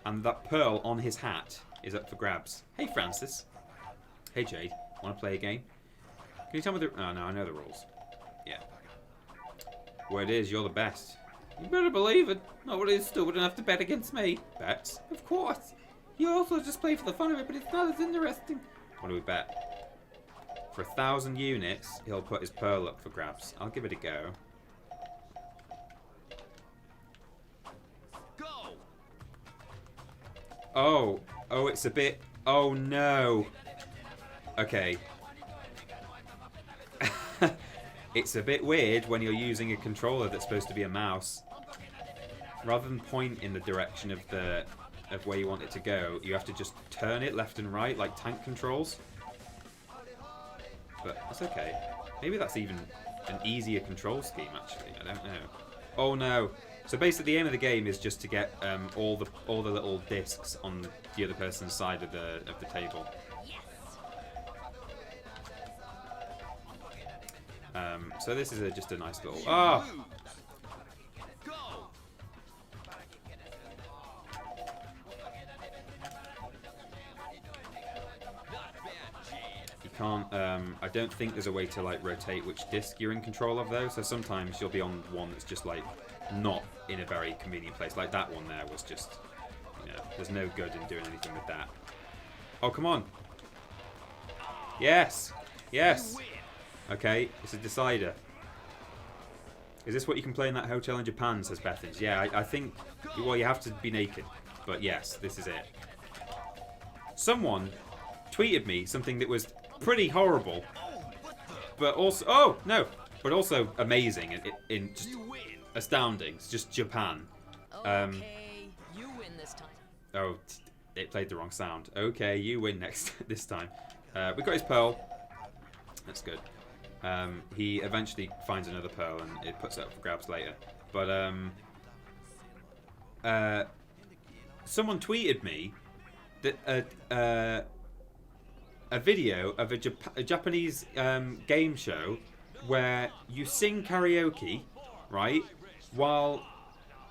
And that pearl on his hat is up for grabs. Hey, Francis. Hey, Jade. Want to play a game? Can you tell me the... Oh, no, I know the rules. Yeah. Word is, you're the best. You better believe it. Nobody is stupid enough to bet against me. Bets? Of course. You also just play for the fun of it, but it's not as interesting. What do we bet? For 1,000 units, he'll put his pearl up for grabs. I'll give it a go. Go! Oh, it's a bit... Oh, no. Okay. It's a bit weird when you're using a controller that's supposed to be a mouse. Rather than point in the direction of where you want it to go, you have to just turn it left and right like tank controls. But that's okay. Maybe that's even an easier control scheme, actually. I don't know. Oh no! So basically, the aim of the game is just to get all the little discs on the other person's side of the table. So this is just a nice little. Ah! Can't, I don't think there's a way to like rotate which disc you're in control of though, so sometimes you'll be on one that's just like not in a very convenient place, like that one there was just, you know, there's no good in doing anything with that. Oh, come on. Yes, yes. Okay, it's a decider. Is this what you can play in that hotel in Japan, says Bethans? Yeah, I think, well, you have to be naked, but yes, this is it. Someone tweeted me something that was pretty horrible, but also... Oh, no! but also amazing in just astounding. It's just Japan. Okay, you win this time. Oh, it played the wrong sound. Okay, you win this time. We got his pearl. That's good. He eventually finds another pearl and it puts it up for grabs later. But someone tweeted me that a video of a Japanese game show where you sing karaoke, right, while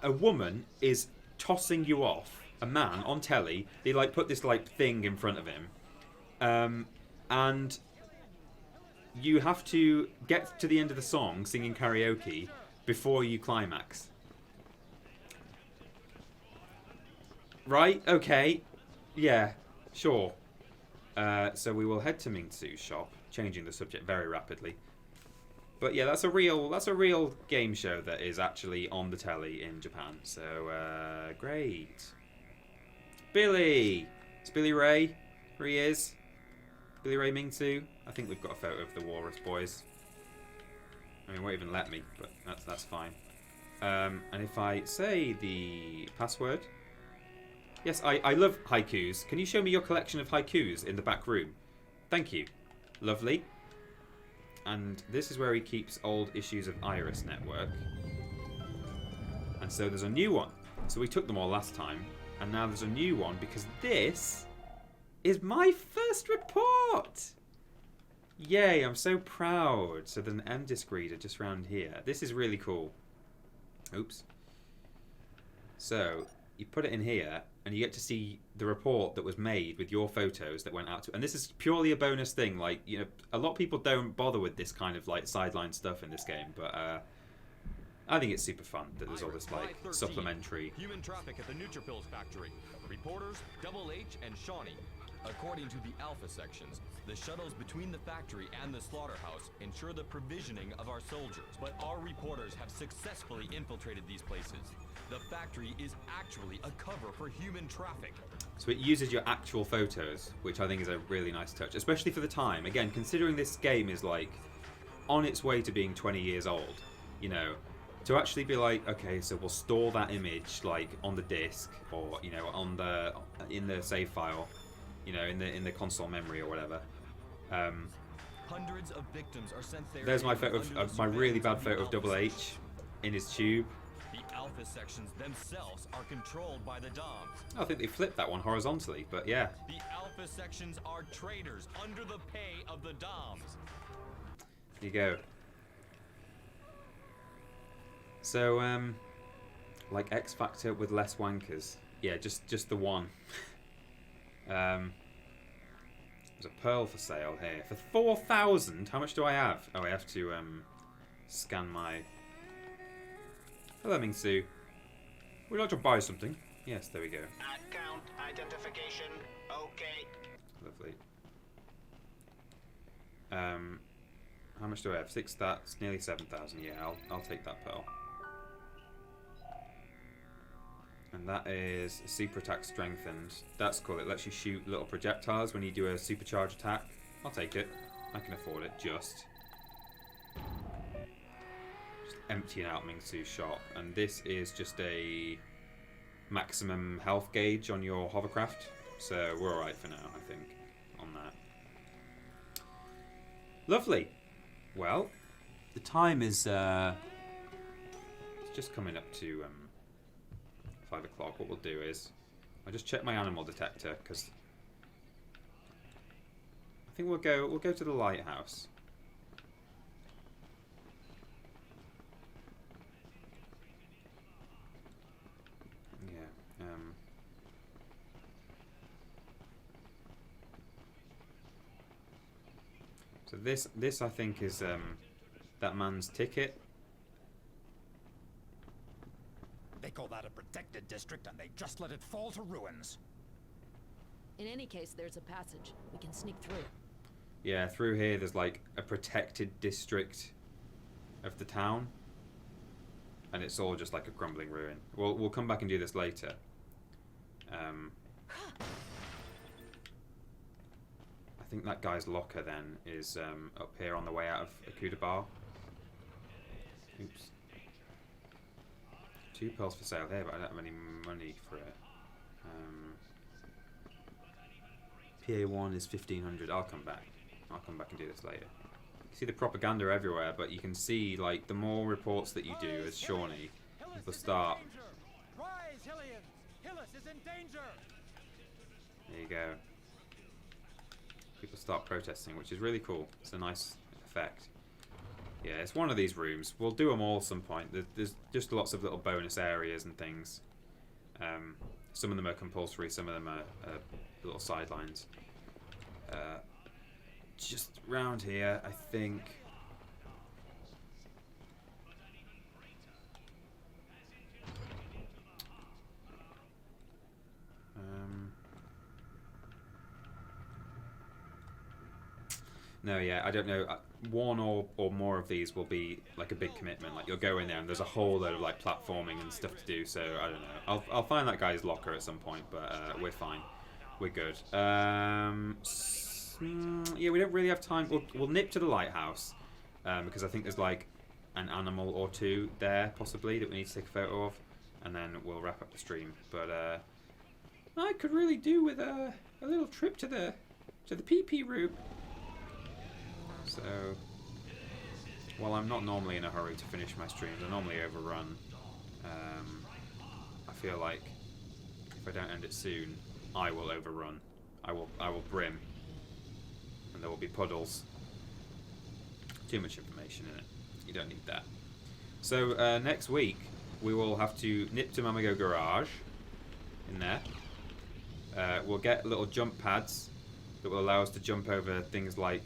a woman is tossing you off. A man on telly, they like put this like thing in front of him, and you have to get to the end of the song singing karaoke before you climax. Right? Okay. Yeah. Sure. So we will head to Ming-Tsu's shop, changing the subject very rapidly. But yeah, that's a real game show that is actually on the telly in Japan. So great. Billy! It's Billy Ray. Here he is. Billy Ray Ming-Tsu. I think we've got a photo of the Walrus boys. I mean, it won't even let me, but that's fine. And if I say the password... Yes, I love haikus. Can you show me your collection of haikus in the back room? Thank you. Lovely. And this is where he keeps old issues of Iris Network. And so there's a new one. So we took them all last time. And now there's a new one because this is my first report. Yay, I'm so proud. So there's an M-disc reader just around here. This is really cool. Oops. So you put it in here and you get to see the report that was made with your photos that went out to... And this is purely a bonus thing. Like, you know, a lot of people don't bother with this kind of like sideline stuff in this game, but I think it's super fun that there's all this like supplementary... Human traffic at the Neutrophils factory. Reporters Double H and Shauni. According to the Alpha sections, the shuttles between the factory and the slaughterhouse ensure the provisioning of our soldiers. But our reporters have successfully infiltrated these places. The factory is actually a cover for human traffic. So it uses your actual photos, which I think is a really nice touch, especially for the time. Again, considering this game is like on its way to being 20 years old, you know, to actually be like, okay, so we'll store that image like on the disc or, you know, in the save file, you know, in the console memory or whatever. Hundreds of victims are sent there. There's my photo of my really bad photo of Double H in his tube. The Alpha sections themselves are controlled by the DOMs. I think they flipped that one horizontally, but yeah. The Alpha sections are traitors under the pay of the DOMs. There you go. So, like X Factor with less wankers. Yeah, just the one. There's a pearl for sale here for 4,000. How much do I have? Oh, I have to scan my. Hello, Ming-Tsu. Would you like to buy something? Yes, there we go. Account identification. Okay. Lovely. How much do I have? 6 stats, nearly 7,000. Yeah, I'll take that pearl. And that is super attack strengthened. That's cool. It lets you shoot little projectiles when you do a supercharge attack. I'll take it. I can afford it. Just emptying out Ming-Tsu's shop. And this is just a maximum health gauge on your hovercraft. So we're alright for now, I think, on that. Lovely. Well, the time is it's just coming up to 5 o'clock. What we'll do is I'll just check my animal detector because I think we'll go to the lighthouse. Yeah. So this I think is that man's ticket. They call that a protected district, and they just let it fall to ruins. In any case, there's a passage. We can sneak through. Yeah, through here there's like a protected district of the town. And it's all just like a crumbling ruin. We'll come back and do this later. I think that guy's locker then is up here on the way out of Akuda Bar. 2 pearls for sale here, but I don't have any money for it. PA1 is 1500. I'll come back. I'll come back and do this later. You see the propaganda everywhere, but you can see, like, the more reports that you do as Shauni, the start. Rise, Hillians! Hillis is in danger! There you go. People start protesting, which is really cool. It's a nice effect. Yeah, it's one of these rooms. We'll do them all at some point. There's just lots of little bonus areas and things. Some of them are compulsory, some of them are little sidelines. Just round here, I think. No, yeah, I don't know. One or more of these will be like a big commitment. Like you'll go in there and there's a whole load of like platforming and stuff to do. So I don't know. I'll find that guy's locker at some point, but we're fine. We're good. Yeah, we don't really have time. We'll nip to the lighthouse because I think there's like an animal or two there possibly that we need to take a photo of, and then we'll wrap up the stream. But I could really do with a little trip to the PP room. So, while I'm not normally in a hurry to finish my streams, I normally overrun. I feel like if I don't end it soon, I will overrun. I will brim, and there will be puddles. Too much information in it. You don't need that. So next week we will have to nip to Mamago Garage. In there, we'll get little jump pads that will allow us to jump over things like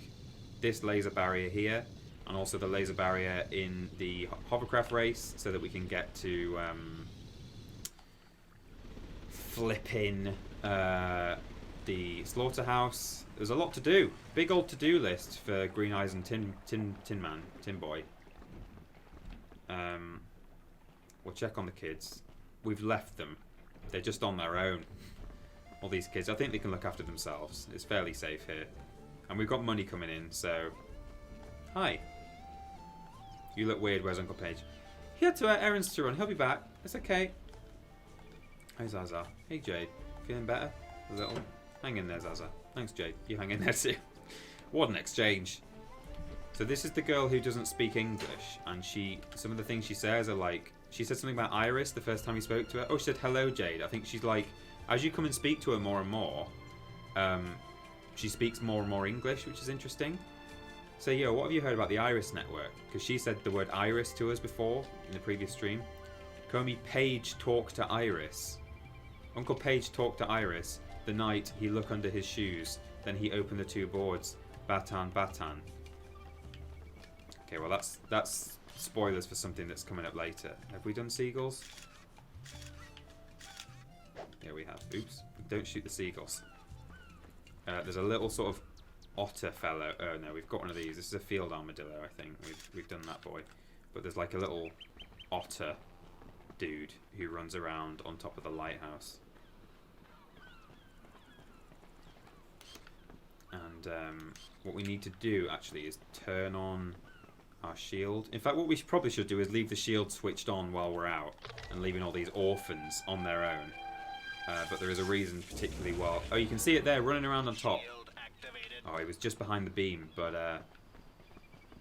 this laser barrier here, and also the laser barrier in the hovercraft race, so that we can get to flipping the slaughterhouse. There's a lot to do. Big old to-do list for Green Eyes and TINMAN, Tin Boy. We'll check on the kids. We've left them. They're just on their own. All these kids. I think they can look after themselves. It's fairly safe here. And we've got money coming in, so... Hi. You look weird, where's Uncle Page? He had to errands to run, he'll be back. It's okay. Hi Zaza. Hey Jade. Feeling better? A little? Hang in there, Zaza. Thanks Jade. You hang in there too. What an exchange. So this is the girl who doesn't speak English, and some of the things she says are like... She said something about Iris the first time you spoke to her. Oh, she said hello Jade. I think she's like... As you come and speak to her more and more... she speaks more and more English, which is interesting. So, yo, what have you heard about the Iris network? Because she said the word Iris to us before in the previous stream. Comey Page talked to Iris. Uncle Page talked to Iris the night he looked under his shoes. Then he opened the 2 boards. Batan, Batan. Okay, well, that's spoilers for something that's coming up later. Have we done seagulls? Yeah, we have. Oops. Don't shoot the seagulls. There's a little sort of otter fellow. Oh no, we've got one of these. This is a field armadillo, I think. We've done that boy. But there's like a little otter dude who runs around on top of the lighthouse. And what we need to do actually is turn on our shield. In fact, what we probably should do is leave the shield switched on while we're out and leaving all these orphans on their own. But there is a reason particularly well. Oh, you can see it there running around on top. Oh, he was just behind the beam, but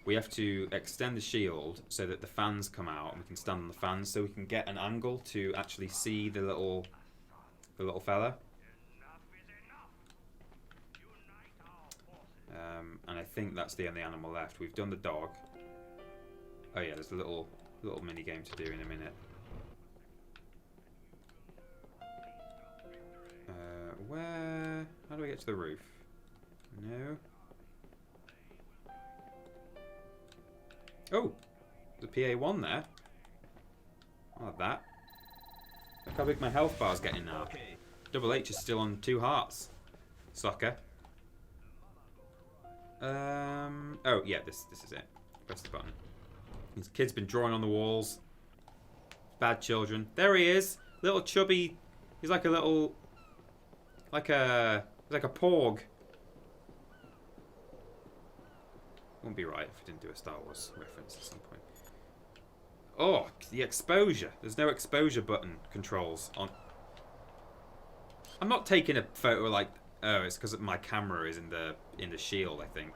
we have to extend the shield so that the fans come out and we can stand on the fans so we can get an angle to actually see the little fella. And I think that's the only animal left. We've done the dog. Oh yeah, there's a little mini game to do in a minute. Where? How do I get to the roof? No. Oh! There's a PA1 there. I'll have that. Look how big my health bar's getting now. Double H is still on 2 hearts. Sucker. Oh, yeah, this is it. Press the button. This kid's been drawing on the walls. Bad children. There he is! Little chubby... He's like a little... Like a porg. Wouldn't be right if we didn't do a Star Wars reference at some point. Oh, the exposure. There's no exposure button controls on. I'm not taking a photo like. Oh, it's because my camera is in the shield, I think.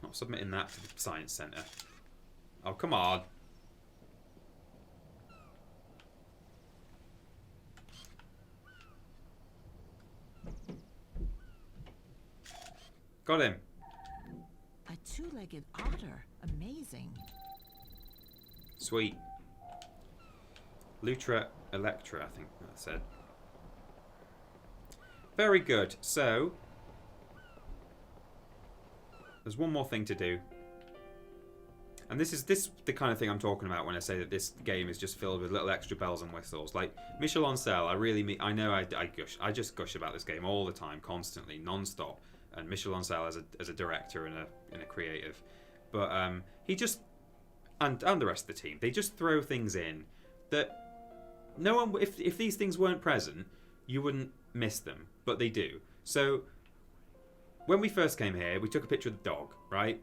Not submitting that to the science center. Oh, come on. Got him. A two-legged otter. Amazing. Sweet. Lutra Electra, I think that said. Very good. So, there's one more thing to do. And this is the kind of thing I'm talking about when I say that this game is just filled with little extra bells and whistles. Like Michel Ancel, I know I gush. I just gush about this game all the time, constantly, non-stop. And Michel Ancel as a director and a creative, but he just and the rest of the team, they just throw things in that no one. If these things weren't present, you wouldn't miss them, but they do. So when we first came here, we took a picture of the dog, right?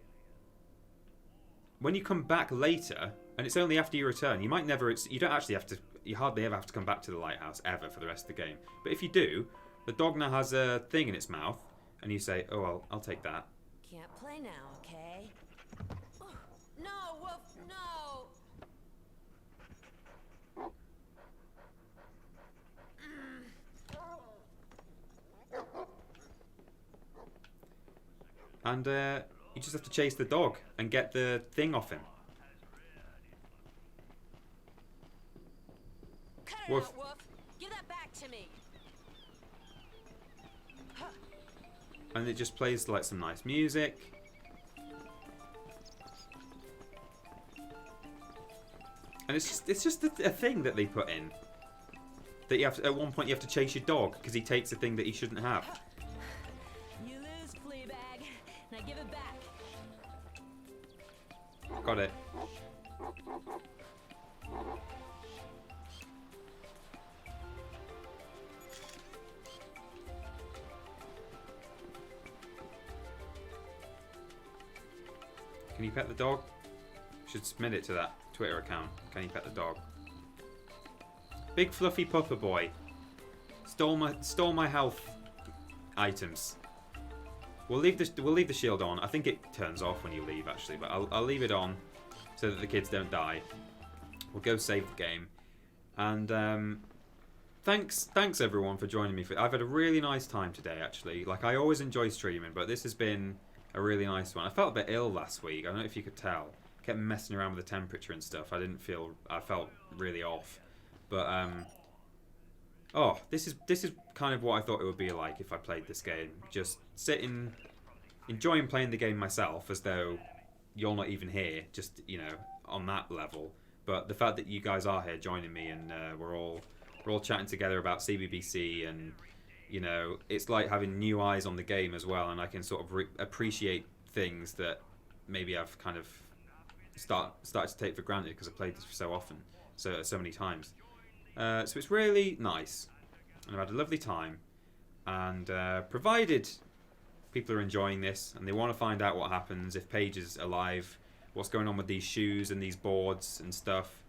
When you come back later, and it's only after you return, you might never. You don't actually have to. You hardly ever have to come back to the lighthouse ever for the rest of the game. But if you do, the dog now has a thing in its mouth. And you say, oh, I'll take that. Can't play now, okay? Oh, no, Wolf, no! And you just have to chase the dog and get the thing off him. Cut it out, Wolf! Give that back to me! And it just plays like some nice music. And it's just a thing that they put in. That you have to, at one point you have to chase your dog because he takes a thing that he shouldn't have. You lose, Fleabag. Now give it back. Got it. Can you pet the dog? Should submit it to that Twitter account. Can you pet the dog? Big fluffy pupper boy. Stole my health items. We'll leave the shield on. I think it turns off when you leave actually, but I'll leave it on so that the kids don't die. We'll go save the game. And thanks everyone for joining me. I've had a really nice time today actually. Like I always enjoy streaming, but this has been a really nice one. I felt a bit ill last week. I don't know if you could tell. Kept messing around with the temperature and stuff. I felt really off. But oh, this is kind of what I thought it would be like if I played this game. Just sitting, enjoying playing the game myself, as though you're not even here. Just on that level. But the fact that you guys are here joining me and we're all chatting together about CBBC and. It's like having new eyes on the game as well, and I can sort of appreciate things that maybe I've kind of started to take for granted because I've played this so often, so many times. So it's really nice, and I've had a lovely time. And provided people are enjoying this and they want to find out what happens if Paige is alive, what's going on with these shoes and these boards and stuff,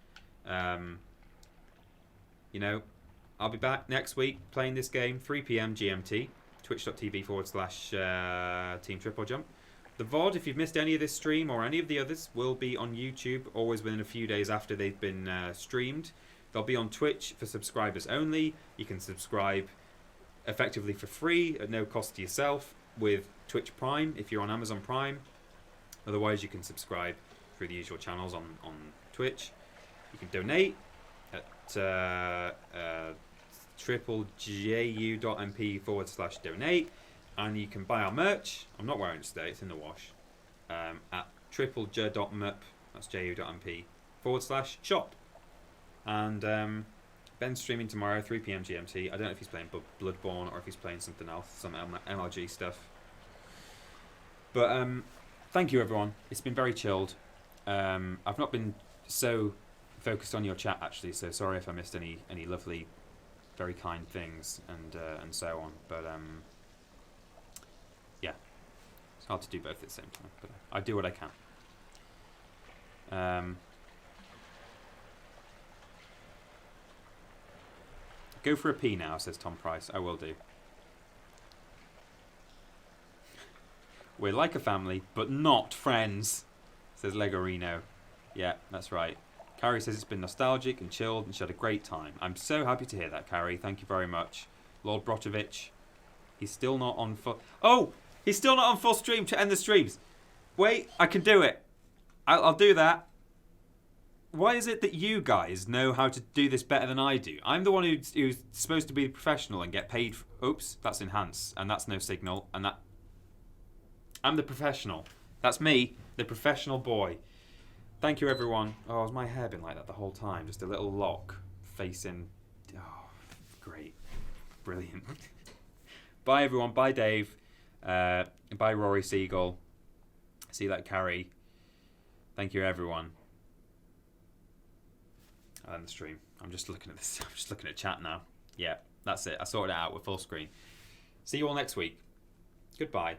I'll be back next week playing this game, 3 PM GMT, twitch.tv/Team TripleJump. The VOD, if you've missed any of this stream or any of the others, will be on YouTube, always within a few days after they've been streamed. They'll be on Twitch for subscribers only. You can subscribe effectively for free at no cost to yourself with Twitch Prime if you're on Amazon Prime. Otherwise, you can subscribe through the usual channels on Twitch. You can donate at triplejump.mp/donate, and you can buy our merch. I'm not wearing it today, it's in the wash, at triplej.mp, that's ju.mp/shop. And Ben's streaming tomorrow, 3 PM GMT. I don't know if he's playing Bloodborne or if he's playing something else, some MLG stuff. But thank you everyone, it's been very chilled. I've not been so focused on your chat actually, so sorry if I missed any lovely, very kind things and so on. But yeah, It's hard to do both at the same time, but I do what I can. Go for a pee now, says Tom Price. I will do. We're like a family, but not friends, says Legorino. Yeah, that's right. Carrie says it's been nostalgic and chilled and she had a great time. I'm so happy to hear that, Carrie. Thank you very much. Lord Brotovich. He's still not on full... Oh! He's still not on full stream to end the streams. Wait, I can do it. I'll do that. Why is it that you guys know how to do this better than I do? I'm the one who's supposed to be professional and get paid... Oops, that's enhance. And that's no signal. And that... I'm the professional. That's me, the professional boy. Thank you, everyone. Oh, has my hair been like that the whole time? Just a little lock facing... Oh, great. Brilliant. Bye, everyone. Bye, Dave. Bye, Rory Siegel. See you later, Carrie. Thank you, everyone. I'll end the stream. I'm just looking at this. I'm just looking at chat now. Yeah, that's it. I sorted it out with full screen. See you all next week. Goodbye.